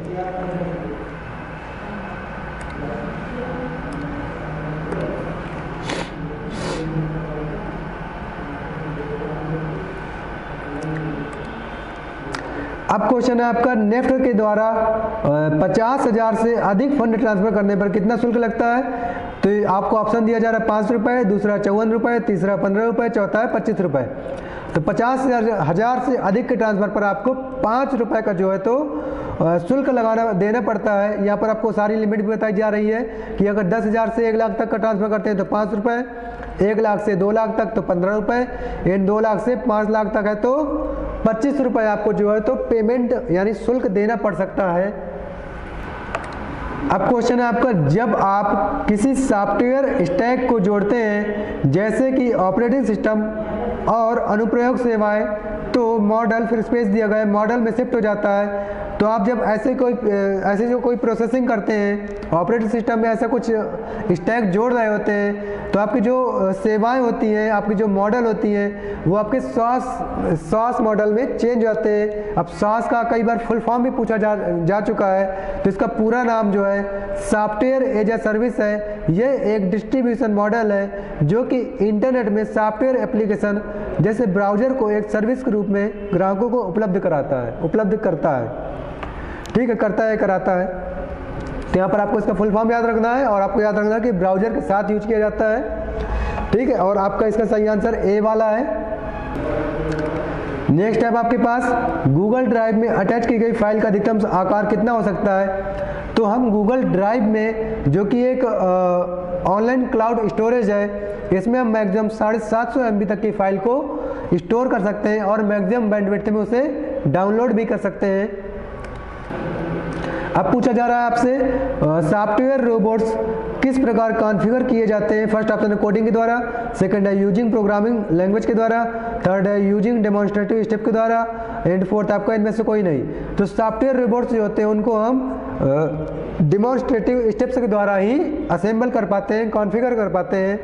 अब क्वेश्चन है आपका नेफ्ट के द्वारा 50,000 से अधिक फंड ट्रांसफर करने पर कितना शुल्क लगता है। तो आपको ऑप्शन दिया जा रहा है 5 रुपये, दूसरा 54 रुपये, तीसरा 15 रुपये, चौथा है 25 रुपये। तो 50,000 से अधिक के ट्रांसफर पर आपको 5 रुपये का जो है तो शुल्क देना पड़ता है। यहाँ पर आपको सारी लिमिट भी बताई जा रही है कि अगर 10,000 से 1 लाख तक का ट्रांसफर करते हैं तो 5 रुपये, 1 लाख से 2 लाख तक तो 15 रुपये, एंड 2 लाख से 5 लाख तक है तो 25 रुपये आपको जो है तो पेमेंट यानी शुल्क देना पड़ सकता है। अब क्वेश्चन है आपका जब आप किसी सॉफ्टवेयर स्टैक को जोड़ते हैं जैसे कि ऑपरेटिंग सिस्टम और अनुप्रयोग सेवाएं, तो मॉडल फिर स्पेस दिया गया है मॉडल में शिफ्ट हो जाता है। तो आप जब ऐसे जो कोई प्रोसेसिंग करते हैं ऑपरेटिंग सिस्टम में ऐसा कुछ स्टैक जोड़ रहे होते हैं तो आपकी जो सेवाएं होती हैं, आपकी जो मॉडल होती हैं वो आपके सॉस मॉडल में चेंज होते हैं। अब सॉस का कई बार फुल फॉर्म भी पूछा जा चुका है, तो इसका पूरा नाम जो है सॉफ्टवेयर एज ए सर्विस है। ये एक डिस्ट्रीब्यूशन मॉडल है जो कि इंटरनेट में सॉफ्टवेयर एप्लीकेशन जैसे ब्राउज़र को एक सर्विस के रूप में ग्राहकों को उपलब्ध करता है। ठीक है, करता है कराता है। तो यहाँ पर आपको इसका फुल फॉर्म याद रखना है और आपको याद रखना है कि ब्राउज़र के साथ यूज किया जाता है। ठीक है, और आपका इसका सही आंसर ए वाला है। नेक्स्ट है आपके पास गूगल ड्राइव में अटैच की गई फाइल का अधिकतम आकार कितना हो सकता है। तो हम गूगल ड्राइव में जो कि एक ऑनलाइन क्लाउड स्टोरेज है, इसमें हम मैक्सिमम 750 MB तक की फाइल को स्टोर कर सकते हैं और मैक्सिमम बैंडविड्थ में उसे डाउनलोड भी कर सकते हैं। अब पूछा जा रहा है आपसे सॉफ्टवेयर रोबोट्स किस प्रकार कॉन्फ़िगर किए जाते हैं? फर्स्ट ऑप्शन है कोडिंग के द्वारा, सेकंड है यूजिंग प्रोग्रामिंग लैंग्वेज के द्वारा, थर्ड है यूजिंग डेमोन्स्ट्रेटिव स्टेप के द्वारा, एंड फोर्थ आपका इनमें से कोई नहीं। तो सॉफ्टवेयर रोबोट्स जो होते हैं उनको हम डेमोन्स्ट्रेटिव स्टेप्स के द्वारा ही असेंबल कर पाते हैं, कॉन्फ़िगर कर पाते हैं।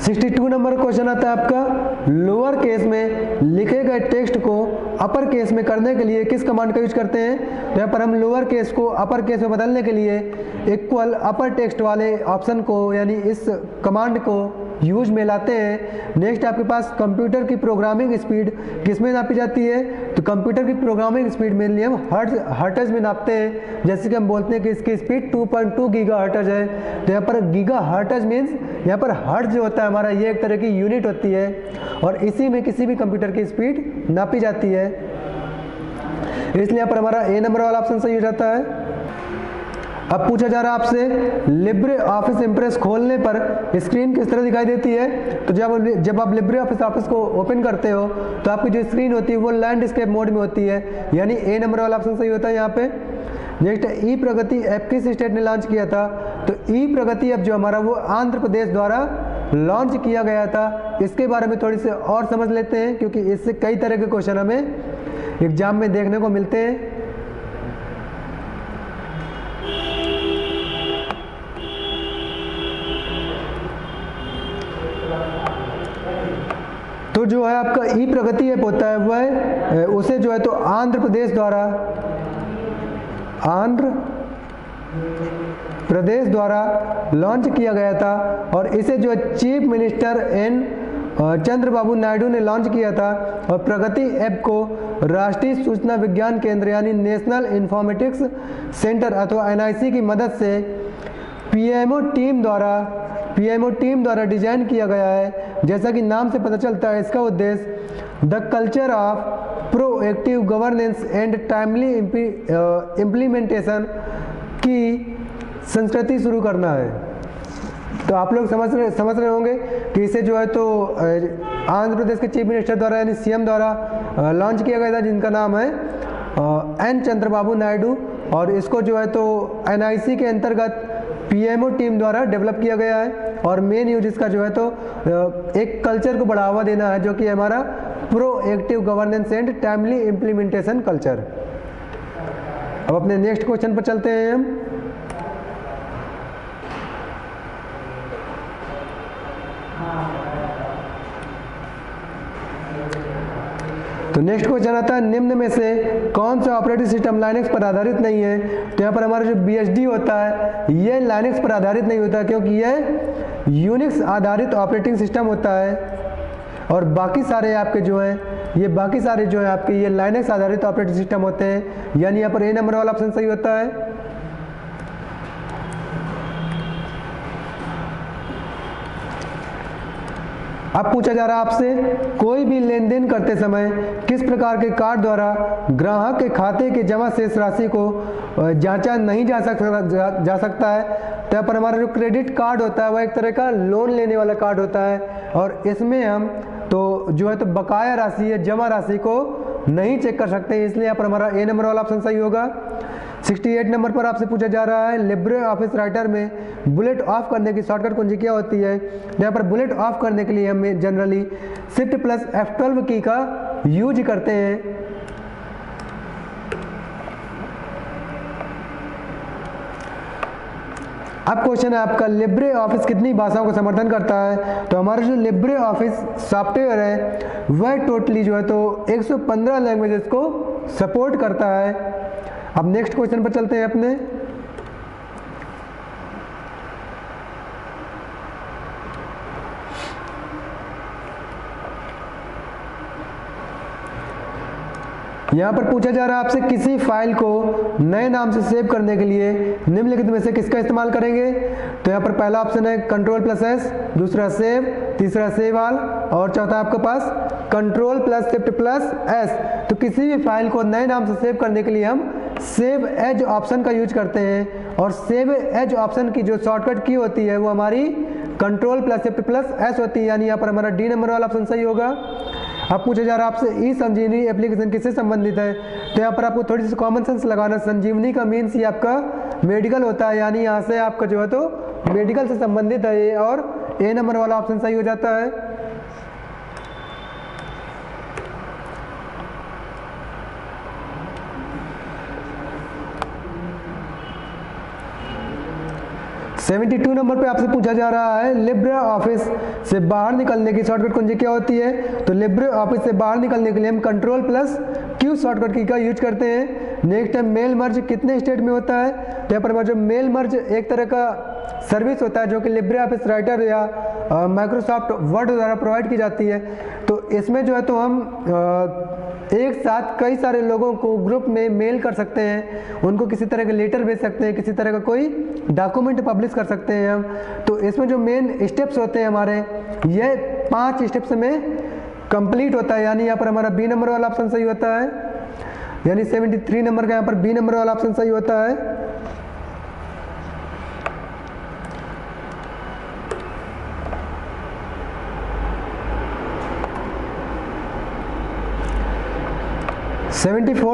62 नंबर क्वेश्चन आता है आपका, लोअर केस में लिखे गए टेक्स्ट को अपर केस में करने के लिए किस कमांड का यूज करते हैं? तो यहाँ पर हम लोअर केस को अपर केस में बदलने के लिए इक्वल अपर टेक्स्ट वाले ऑप्शन को यानी इस कमांड को यूज में लाते हैं। नेक्स्ट आपके पास कंप्यूटर की प्रोग्रामिंग स्पीड किस में नापी जाती है? तो कंप्यूटर की प्रोग्रामिंग स्पीड मेनली हम हर्ट्ज में नापते हैं। जैसे कि हम बोलते हैं कि इसकी स्पीड 2.2 गीगा हर्ट्ज है, तो यहाँ पर गीगा हर्ट्ज मीन्स यहाँ पर हर्ट्ज जो होता है हमारा ये एक तरह की यूनिट होती है और इसी में किसी भी कंप्यूटर की स्पीड नापी जाती है। इसलिए यहाँ पर हमारा ए नंबर वाला ऑप्शन सही हो जाता है। अब पूछा जा रहा है आपसे, लिब्रे ऑफिस इंप्रेस खोलने पर स्क्रीन किस तरह दिखाई देती है? तो जब आप लिब्रे ऑफिस को ओपन करते हो तो आपकी जो स्क्रीन होती है वो लैंडस्केप मोड में होती है, यानी ए नंबर वाला ऑप्शन सही होता है यहाँ पे। नेक्स्ट ई प्रगति ऐप किस स्टेट ने लॉन्च किया था? तो ई प्रगति ऐप जो हमारा वो आंध्र प्रदेश द्वारा लॉन्च किया गया था। इसके बारे में थोड़ी सी और समझ लेते हैं क्योंकि इससे कई तरह के क्वेश्चन हमें एग्जाम में देखने को मिलते हैं। तो जो है आपका ई प्रगति ऐप होता है वह उसे जो है तो आंध्र प्रदेश द्वारा लॉन्च किया गया था और इसे जो है chief minister N Chandrababu Naidu ने लॉन्च किया था। और प्रगति ऐप को राष्ट्रीय सूचना विज्ञान केंद्र यानी नेशनल इंफॉर्मेटिक्स सेंटर अथवा एनआईसी की मदद से पीएमओ टीम द्वारा डिजाइन किया गया है। जैसा कि नाम से पता चलता है इसका उद्देश्य the culture of proactive governance and timely implementation की संस्कृति शुरू करना है। तो आप लोग समझ रहे होंगे कि इसे जो है तो आंध्र प्रदेश के चीफ मिनिस्टर द्वारा यानी सीएम द्वारा लॉन्च किया गया था, जिनका नाम है एन चंद्रबाबू नायडू, और इसको जो है तो एनआईसी के अंतर्गत पीएमओ टीम द्वारा डेवलप किया गया है। और मेन यूज इसका जो है तो एक कल्चर को बढ़ावा देना है जो कि हमारा proactive governance and timely implementation culture. अब अपने नेक्स्ट क्वेश्चन पर चलते हैं हम। तो नेक्स्ट क्वेश्चन आता है, निम्न में से कौन सा ऑपरेटिंग सिस्टम लाइनक्स पर आधारित नहीं है? तो यहाँ पर हमारा जो BSD होता है ये लाइनक्स पर आधारित नहीं होता क्योंकि यह यूनिक्स आधारित ऑपरेटिंग सिस्टम होता है और बाकी सारे आपके जो हैं ये आपके ये लाइनक्स आधारित ऑपरेटिंग सिस्टम होते हैं, यानी यहाँ पर ए नंबर वाला ऑप्शन सही होता है। अब पूछा जा रहा है आपसे, कोई भी लेन देन करते समय किस प्रकार के कार्ड द्वारा ग्राहक के खाते के जमा शेष राशि को जांचा नहीं जा सकता है? तो यहाँ पर हमारा जो क्रेडिट कार्ड होता है वह एक तरह का लोन लेने वाला कार्ड होता है और इसमें हम तो जो है तो बकाया राशि या जमा राशि को नहीं चेक कर सकते, इसलिए यहाँ पर हमारा ए नंबर वाला ऑप्शन सही होगा। 68 नंबर पर आपसे पूछा जा रहा है, लिब्रे ऑफिस राइटर में बुलेट ऑफ करने की शॉर्टकट कुंजी क्या होती है? यहाँ पर बुलेट ऑफ करने के लिए हम जनरली शिफ्ट प्लस F12 की का यूज करते हैं। अब क्वेश्चन है आपका, लिब्रे ऑफिस कितनी भाषाओं का समर्थन करता है? तो हमारा जो लिब्रे ऑफिस सॉफ्टवेयर है वह टोटली जो है तो 115 लैंग्वेजेस को सपोर्ट करता है। अब नेक्स्ट क्वेश्चन पर चलते हैं अपने। यहाँ पर पूछा जा रहा है आपसे, किसी फाइल को नए नाम से सेव करने के लिए निम्नलिखित में से किसका इस्तेमाल करेंगे? तो यहाँ पर पहला ऑप्शन है Ctrl+S, दूसरा सेव, तीसरा सेव ऑल और चौथा आपके पास Ctrl+Shift+S। तो किसी भी फाइल को नए नाम से सेव करने के लिए हम सेव एज ऑप्शन का यूज करते हैं और सेव एज ऑप्शन की जो शॉर्टकट की होती है वो हमारी Ctrl+Shift+S होती है, यानी यहाँ पर हमारा डी नंबर वाला ऑप्शन सही होगा। अब पूछा जा रहा है आपसे ई संजीवनी एप्लीकेशन किससे संबंधित है, तो यहाँ पर आपको थोड़ी सी कॉमन सेंस लगाना। संजीवनी का मीन्स ये आपका मेडिकल होता है, यानी यहाँ से आपका जो है तो मेडिकल से संबंधित है ये, और ए नंबर वाला ऑप्शन सही हो जाता है। 72 नंबर पे आपसे पूछा जा रहा है लिब्रे ऑफिस से बाहर निकलने की शॉर्टकट कुंजी क्या होती है, तो लिब्रे ऑफिस से बाहर निकलने के लिए हम कंट्रोल प्लस क्यू शॉर्टकट की का यूज करते हैं। नेक्स्ट है मेल मर्ज कितने स्टेट में होता है, तो यहाँ पर जो मेल मर्ज एक तरह का सर्विस होता है जो कि लिब्रे ऑफिस राइटर या माइक्रोसॉफ्ट वर्ड द्वारा प्रोवाइड की जाती है। तो इसमें जो है तो हम एक साथ कई सारे लोगों को ग्रुप में मेल कर सकते हैं, उनको किसी तरह का लेटर भेज सकते हैं, किसी तरह का कोई डॉक्यूमेंट पब्लिश कर सकते हैं हम। तो इसमें जो मेन स्टेप्स होते हैं हमारे, ये 5 स्टेप्स में कंप्लीट होता है, यानी यहाँ पर हमारा बी नंबर वाला ऑप्शन सही होता है, यानी 73 नंबर का यहाँ पर बी नंबर वाला ऑप्शन सही होता है।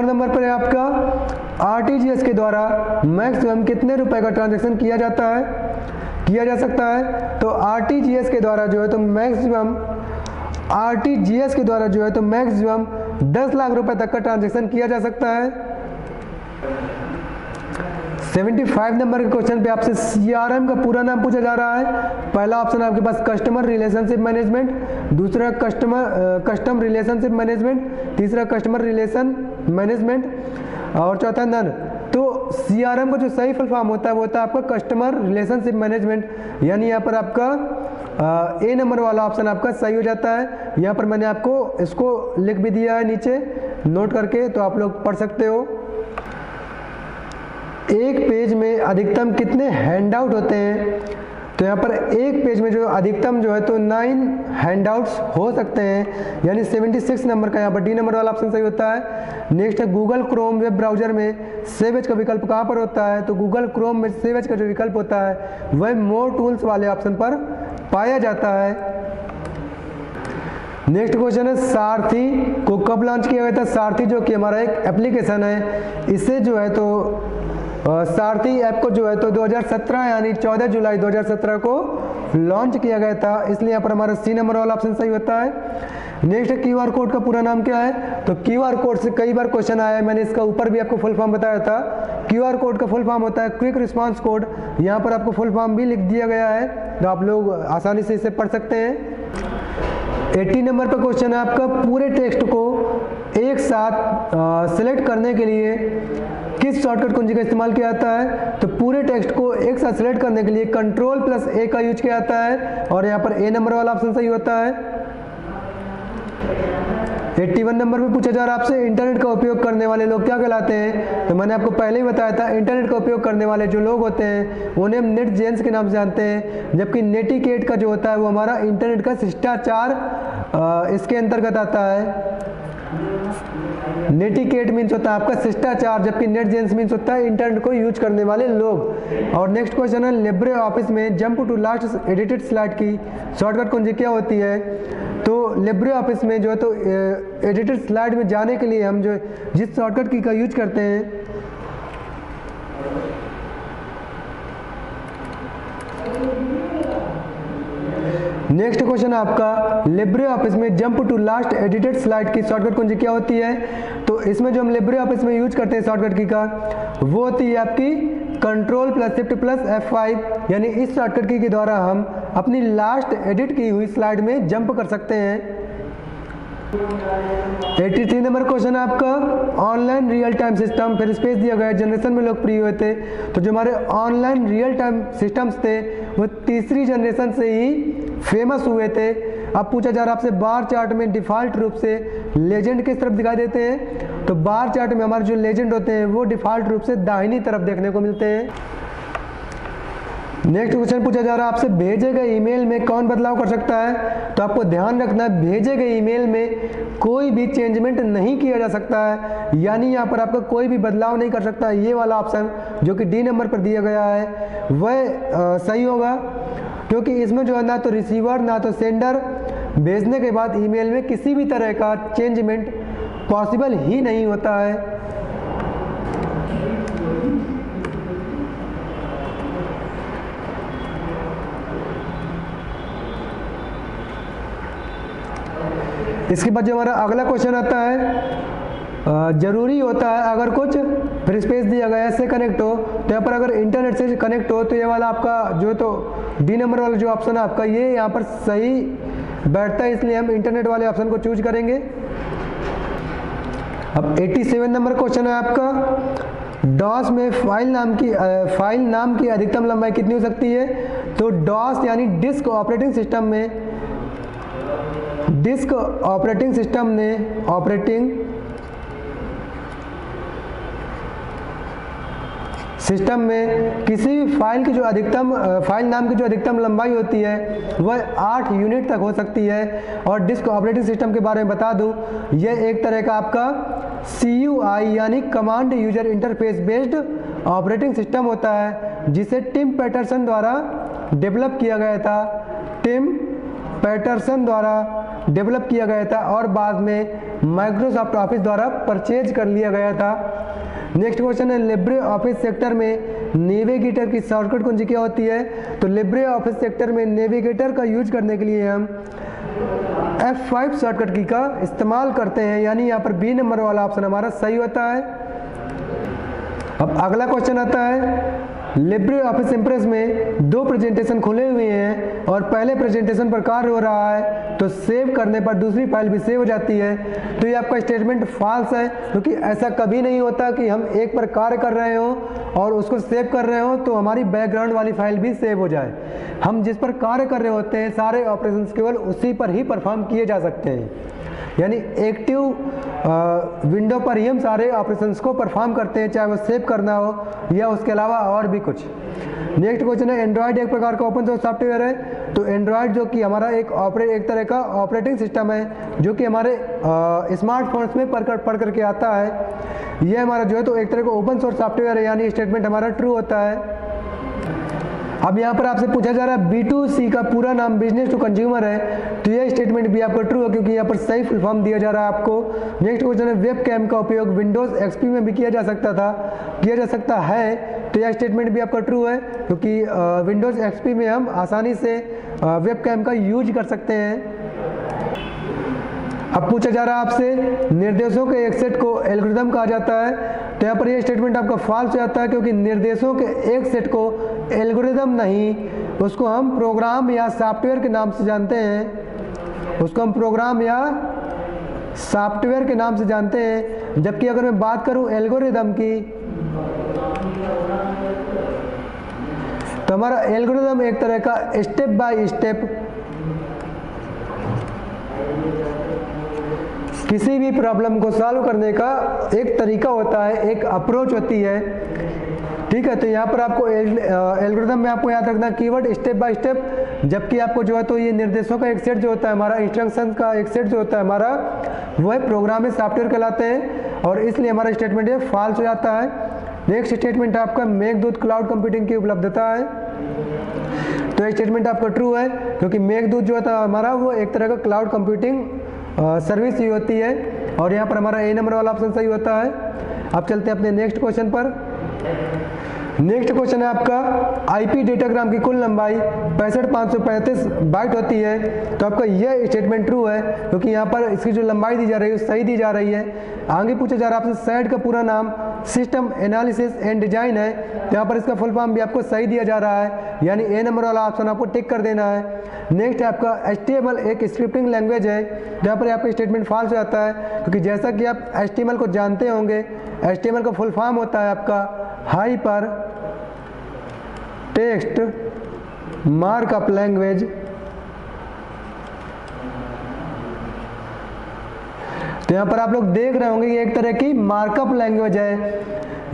नंबर पर है आपका आरटीजीएस के द्वारा मैक्सिमम कितने रुपए का ट्रांजैक्शन किया जा सकता है, तो आरटीजीएस के द्वारा जो है तो मैक्सिमम 10 लाख रुपए तक का ट्रांजैक्शन किया जा सकता है। 75 नंबर के क्वेश्चन पे आपसे सीआरएम का पूरा नाम पूछा जा रहा है। पहला ऑप्शन आपके पास कस्टमर रिलेशनशिप मैनेजमेंट, दूसरा कस्टम रिलेशनशिप मैनेजमेंट, तीसरा कस्टमर रिलेशन मैनेजमेंट और चौथा नन। तो सीआरएम का जो सही फुल फॉर्म होता है वो होता है आपका कस्टमर रिलेशनशिप मैनेजमेंट, यानी यहाँ पर आपका ए नंबर वाला ऑप्शन आपका सही हो जाता है। यहाँ पर मैंने आपको इसको लिख भी दिया है नीचे नोट करके, तो आप लोग पढ़ सकते हो। एक पेज में अधिकतम कितने हैंडआउट होते हैं, तो यहाँ पर एक पेज में जो अधिकतम जो है तो 9 हैंडआउट्स हो सकते हैं, यानी 76 नंबर का यहाँ पर डी नंबर वाला ऑप्शन सही होता है। नेक्स्ट है गूगल क्रोम वेब ब्राउजर में सेव एज का विकल्प कहाँ पर होता है, तो गूगल क्रोम में सेव एज का जो विकल्प होता है वह मोर टूल्स वाले ऑप्शन पर पाया जाता है। नेक्स्ट क्वेश्चन है सारथी को कब लॉन्च किया गया था। सारथी जो कि हमारा एक एप्लीकेशन है, इसे जो है तो सारथी ऐप को जो है तो 2017 यानी 14 जुलाई 2017 को लॉन्च किया गया था, इसलिए यहाँ पर हमारा सी नंबर वाला ऑप्शन सही होता है। नेक्स्ट क्यूआर कोड का पूरा नाम क्या है, तो क्यूआर कोड से कई बार क्वेश्चन आया है, मैंने इसका ऊपर भी आपको फुल फॉर्म बताया था। क्यूआर कोड का फुल फॉर्म होता है क्विक रिस्पांस कोड, यहाँ पर आपको फुल फॉर्म भी लिख दिया गया है, तो आप लोग आसानी से इसे पढ़ सकते हैं। 80 नंबर पर क्वेश्चन है आपका पूरे टेक्स्ट को एक साथ सिलेक्ट करने के लिए किस शॉर्टकट कुंजी का इस्तेमाल किया जाता है, तो पूरे टेक्स्ट को एक साथ सिलेक्ट करने के लिए कंट्रोल प्लस ए का यूज किया जाता है, और यहाँ पर ए नंबर वाला ऑप्शन सही होता है। 81 नंबर पे पूछा जा रहा है आपसे इंटरनेट का उपयोग करने वाले लोग क्या कहलाते हैं, तो मैंने आपको पहले ही बताया था इंटरनेट का उपयोग करने वाले जो लोग होते हैं उन्हें हम नेट जेंस के नाम से जानते हैं, जबकि नेटिकेट का जो होता है वो हमारा इंटरनेट का शिष्टाचार इसके अंतर्गत आता है। नेटिकेट मीन्स होता है आपका शिष्टाचार, जबकि नेट जेंस मीन्स होता है इंटरनेट को यूज करने वाले लोग। और नेक्स्ट क्वेश्चन है लिब्रे ऑफिस में jump to last edited slide की शॉर्टकट कुंजी क्या होती है, तो लिब्रे ऑफिस में जो है तो एडिटेड स्लाइड में जाने के लिए हम जो जिस शॉर्टकट की का यूज करते हैं नेक्स्ट क्वेश्चन आपका लिब्रे ऑफिस में jump to last edited slide की शॉर्टकट कुंजी क्या होती है, तो इसमें जो हम लिब्रे ऑफिस में यूज करते हैं शॉर्टकट की का वो होती है आपकी control plus shift plus F5, यानी इस शॉर्टकट की के द्वारा हम अपनी लास्ट एडिट की हुई स्लाइड में जंप कर सकते हैं। 83 नंबर क्वेश्चन है आपका ऑनलाइन रियल टाइम सिस्टम फिर स्पेस दिया गया जनरेशन में लोकप्रिय हुए थे, तो जो हमारे ऑनलाइन रियल टाइम सिस्टम्स थे वो तीसरी जनरेशन से ही फेमस हुए थे। अब पूछा जा रहा है आपसे बार चार्ट में डिफॉल्ट रूप से लेजेंड किस तरफ दिखाई देते हैं, तो बार चार्ट में हमारे जो लेजेंड होते हैं वो डिफॉल्ट रूप से दाहिनी तरफ देखने को मिलते हैं। नेक्स्ट क्वेश्चन पूछा जा रहा है आपसे भेजे गए ईमेल में कौन बदलाव कर सकता है, तो आपको ध्यान रखना है भेजे गए ईमेल में कोई भी चेंजमेंट नहीं किया जा सकता है, यानी यहाँ पर आपका कोई भी बदलाव नहीं कर सकता। ये वाला ऑप्शन जो कि डी नंबर पर दिया गया है वह सही होगा, क्योंकि इसमें जो है ना तो रिसीवर ना तो सेंडर भेजने के बाद ईमेल में किसी भी तरह का चेंजमेंट पॉसिबल ही नहीं होता है। इसके बाद जो हमारा अगला क्वेश्चन आता है, ज़रूरी होता है अगर कुछ फिर स्पेस दिया गया है से कनेक्ट हो, तो यहाँ पर अगर इंटरनेट से कनेक्ट हो तो ये वाला आपका जो तो डी नंबर वाला जो ऑप्शन है आपका ये यहाँ पर सही बैठता है, इसलिए हम इंटरनेट वाले ऑप्शन को चूज करेंगे। अब 87 नंबर क्वेश्चन है आपका, डॉस में फाइल नाम की अधिकतम लंबाई कितनी हो सकती है? तो डॉस यानी डिस्क ऑपरेटिंग सिस्टम में किसी भी फाइल नाम की जो अधिकतम लंबाई होती है वह 8 यूनिट तक हो सकती है। और डिस्क ऑपरेटिंग सिस्टम के बारे में बता दूं, यह एक तरह का आपका CUI यानी command user interface based operating system होता है, जिसे टिम पैटरसन द्वारा डेवलप किया गया था और बाद में माइक्रोसॉफ्ट ऑफिस द्वारा परचेज कर लिया गया था। नेक्स्ट क्वेश्चन है, लिब्रे ऑफिस सेक्टर में नेविगेटर की शॉर्टकट कुंजी क्या होती है? तो लिब्रे ऑफिस सेक्टर में नेविगेटर का यूज करने के लिए हम F5 शॉर्टकट की का इस्तेमाल करते हैं, यानी यहाँ पर बी नंबर वाला ऑप्शन हमारा सही होता है। अब अगला क्वेश्चन आता है, लिब्रे ऑफिस इंप्रेस में 2 प्रेजेंटेशन खुले हुए हैं और पहले प्रेजेंटेशन पर कार्य हो रहा है, तो सेव करने पर दूसरी फाइल भी सेव हो जाती है। तो ये आपका स्टेटमेंट फॉल्स है, क्योंकि ऐसा कभी नहीं होता कि हम एक पर कार्य कर रहे हो और उसको सेव कर रहे हो तो हमारी बैकग्राउंड वाली फाइल भी सेव हो जाए। हम जिस पर कार्य कर रहे होते हैं सारे ऑपरेशंस केवल उसी पर ही परफॉर्म किए जा सकते हैं, यानी एक्टिव विंडो पर ही हम सारे ऑपरेशंस को परफॉर्म करते हैं, चाहे वो सेव करना हो या उसके अलावा और भी कुछ। नेक्स्ट क्वेश्चन है, एंड्रॉयड एक प्रकार का ओपन सोर्स सॉफ्टवेयर है। तो एंड्रॉयड जो कि हमारा एक तरह का ऑपरेटिंग सिस्टम है जो कि हमारे स्मार्टफोन्स में पढ़ करके आता है। यह हमारा जो है तो एक तरह का ओपन सोर्स सॉफ्टवेयर है, यानी स्टेटमेंट हमारा ट्रू होता है। अब यहाँ पर आपसे पूछा जा रहा है B2C का पूरा नाम बिजनेस टू कंज्यूमर है, तो यह स्टेटमेंट भी आपका ट्रू है, क्योंकि यहाँ पर सही फुल फॉर्म दिया जा रहा है आपको। नेक्स्ट क्वेश्चन है, वेब कैम का उपयोग विंडोज XP में भी किया जा सकता है, तो यह स्टेटमेंट भी आपका ट्रू है, क्योंकि विंडोज XP में हम आसानी से वेब कैम का यूज कर सकते हैं। अब पूछा जा रहा है आपसे, निर्देशों के एक सेट को एल्गोरिथम कहा जाता है, तो यहाँ पर यह स्टेटमेंट आपका फॉल्स हो जाता है, क्योंकि निर्देशों के एक सेट को एल्गोरिथम नहीं, उसको हम प्रोग्राम या सॉफ्टवेयर के नाम से जानते हैं। जबकि अगर मैं बात करूं एल्गोरिथम की, तो हमारा एल्गोरिथम एक तरह का स्टेप बाय स्टेप किसी भी प्रॉब्लम को सॉल्व करने का एक तरीका होता है, एक अप्रोच होती है। ठीक है, तो यहाँ पर आपको एल्गोरिथम में आपको याद रखना कीवर्ड स्टेप बाय स्टेप, जबकि आपको जो है तो ये निर्देशों का एक सेट जो होता है हमारा, इंस्ट्रक्शंस का एक सेट जो होता है हमारा, वह प्रोग्राम में सॉफ्टवेयर कहलाते हैं, और इसलिए हमारा स्टेटमेंट ये फॉल्स हो जाता है। नेक्स्ट स्टेटमेंट आपका मेघदूत क्लाउड कंप्यूटिंग की उपलब्धता है, तो ये स्टेटमेंट आपका ट्रू है, क्योंकि मेघदूत जो होता है हमारा वो एक तरह का क्लाउड कंप्यूटिंग सर्विस ही होती है, और यहाँ पर हमारा ए नंबर वाला ऑप्शन सही होता है। अब चलते हैं अपने नेक्स्ट क्वेश्चन पर। नेक्स्ट क्वेश्चन है आपका, IP डेटाग्राम की कुल लंबाई 6535 बाइट होती है, तो आपका यह स्टेटमेंट ट्रू है, क्योंकि यहाँ पर इसकी जो लंबाई दी जा रही है सही दी जा रही है। आगे पूछा जा रहा है आपसे, सैड का पूरा नाम सिस्टम एनालिसिस एंड डिजाइन है, तो यहाँ पर इसका फुल फॉर्म भी आपको सही दिया जा रहा है, यानी ए नंबर वाला ऑप्शन आपको टिक कर देना है। नेक्स्ट है आपका, HTML एक स्क्रिप्टिंग लैंग्वेज है, जहाँ पर आपका स्टेटमेंट फॉल्स हो जाता है, क्योंकि जैसा कि आप HTML को जानते होंगे, HTML का फुल फॉर्म होता है आपका हाइपर टेक्स्ट मार्कअप लैंग्वेज। तो यहाँ पर आप लोग देख रहे होंगे ये एक तरह की मार्कअप लैंग्वेज है,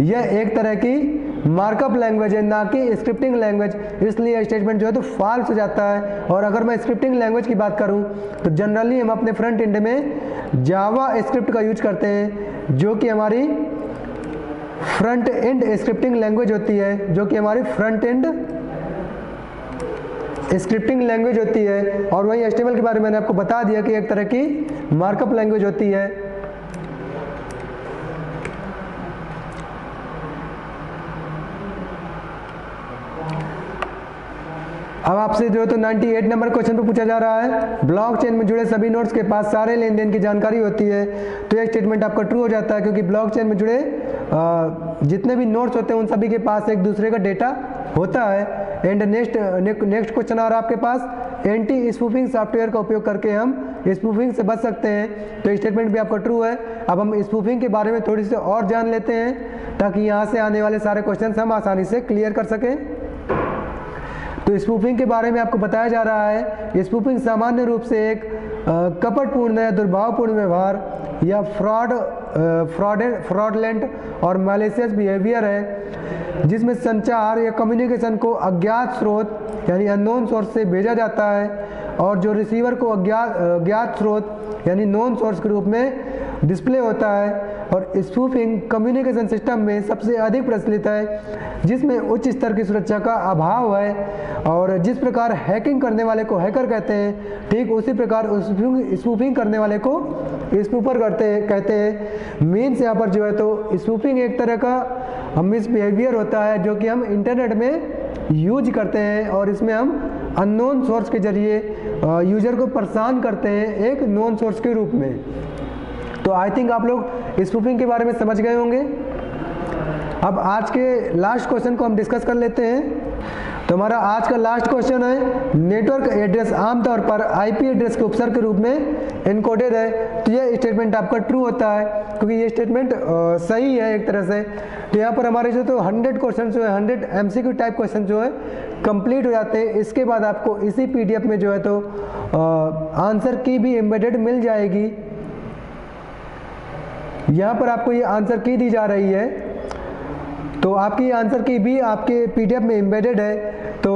यह एक तरह की मार्कअप लैंग्वेज है, ना कि स्क्रिप्टिंग लैंग्वेज, इसलिए स्टेटमेंट जो है तो फॉल्स हो जाता है। और अगर मैं स्क्रिप्टिंग लैंग्वेज की बात करूं तो जनरली हम अपने फ्रंट एंड में जावा स्क्रिप्ट का यूज करते हैं, जो कि हमारी फ्रंट एंड स्क्रिप्टिंग लैंग्वेज होती है, जो कि हमारी फ्रंट एंड स्क्रिप्टिंग लैंग्वेज होती है, और वहीं HTML के बारे में मैंने आपको बता दिया कि एक तरह की मार्कअप लैंग्वेज होती है। अब आपसे जो है तो 98 नंबर क्वेश्चन पे पूछा जा रहा है, ब्लॉकचेन में जुड़े सभी नोड्स के पास सारे लेन देन की जानकारी होती है। तो ये स्टेटमेंट आपका ट्रू हो जाता है, क्योंकि ब्लॉकचेन में जुड़े जितने भी नोड्स होते हैं उन सभी के पास एक दूसरे का डेटा होता है। एंड नेक्स्ट क्वेश्चन आ रहा है आपके पास, एंटी स्पूफिंग सॉफ्टवेयर का उपयोग करके हम स्पूफिंग से बच सकते हैं। तो स्टेटमेंट भी आपका ट्रू है। अब हम स्पूफिंग के बारे में थोड़ी सी और जान लेते हैं, ताकि यहाँ से आने वाले सारे क्वेश्चन हम आसानी से क्लियर कर सकें। तो स्पूफिंग के बारे में आपको बताया जा रहा है, स्पूफिंग सामान्य रूप से एक कपटपूर्ण या दुर्भावपूर्ण व्यवहार या फ्रॉडलेंट और मैलिशियस बिहेवियर है, जिसमें संचार या कम्युनिकेशन को अज्ञात स्रोत यानी अननोन सोर्स से भेजा जाता है, और जो रिसीवर को अज्ञात स्रोत यानी नोन सोर्स के रूप में डिस्प्ले होता है। और स्पूफिंग कम्युनिकेशन सिस्टम में सबसे अधिक प्रचलित है, जिसमें उच्च स्तर की सुरक्षा का अभाव है, और जिस प्रकार हैकिंग करने वाले को हैकर कहते हैं, ठीक उसी प्रकार स्पूफिंग करने वाले को स्पूफर कहते हैं। मीन्स यहाँ पर जो है तो स्पूफिंग एक तरह का मिसबिहेवियर होता है जो कि हम इंटरनेट में यूज करते हैं, और इसमें हम अननोन सोर्स के जरिए यूजर को परेशान करते हैं एक नोन सोर्स के रूप में। तो आई थिंक आप लोग स्पूफिंग के बारे में समझ गए होंगे। अब आज के लास्ट क्वेश्चन को हम डिस्कस कर लेते हैं। तो हमारा आज का लास्ट क्वेश्चन है, नेटवर्क एड्रेस आमतौर पर IP एड्रेस के उपसर्ग के रूप में इनकोडेड है। तो ये स्टेटमेंट आपका ट्रू होता है, क्योंकि ये स्टेटमेंट सही है एक तरह से। तो यहाँ पर हमारे जो तो 100 क्वेश्चन जो है 100 MCQ टाइप क्वेश्चन जो है कंप्लीट हो जाते हैं। इसके बाद आपको इसी PDF में जो है तो आंसर की भी एम्बेडेड मिल जाएगी। यहाँ पर आपको ये आंसर की दी जा रही है, तो आपकी आंसर की भी आपके PDF में एम्बेडेड है। तो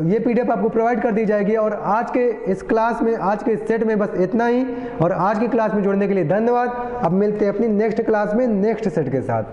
ये PDF आपको प्रोवाइड कर दी जाएगी। और आज के इस क्लास में, आज के इस सेट में बस इतना ही, और आज की क्लास में जुड़ने के लिए धन्यवाद। अब मिलते हैं अपनी नेक्स्ट क्लास में नेक्स्ट सेट के साथ।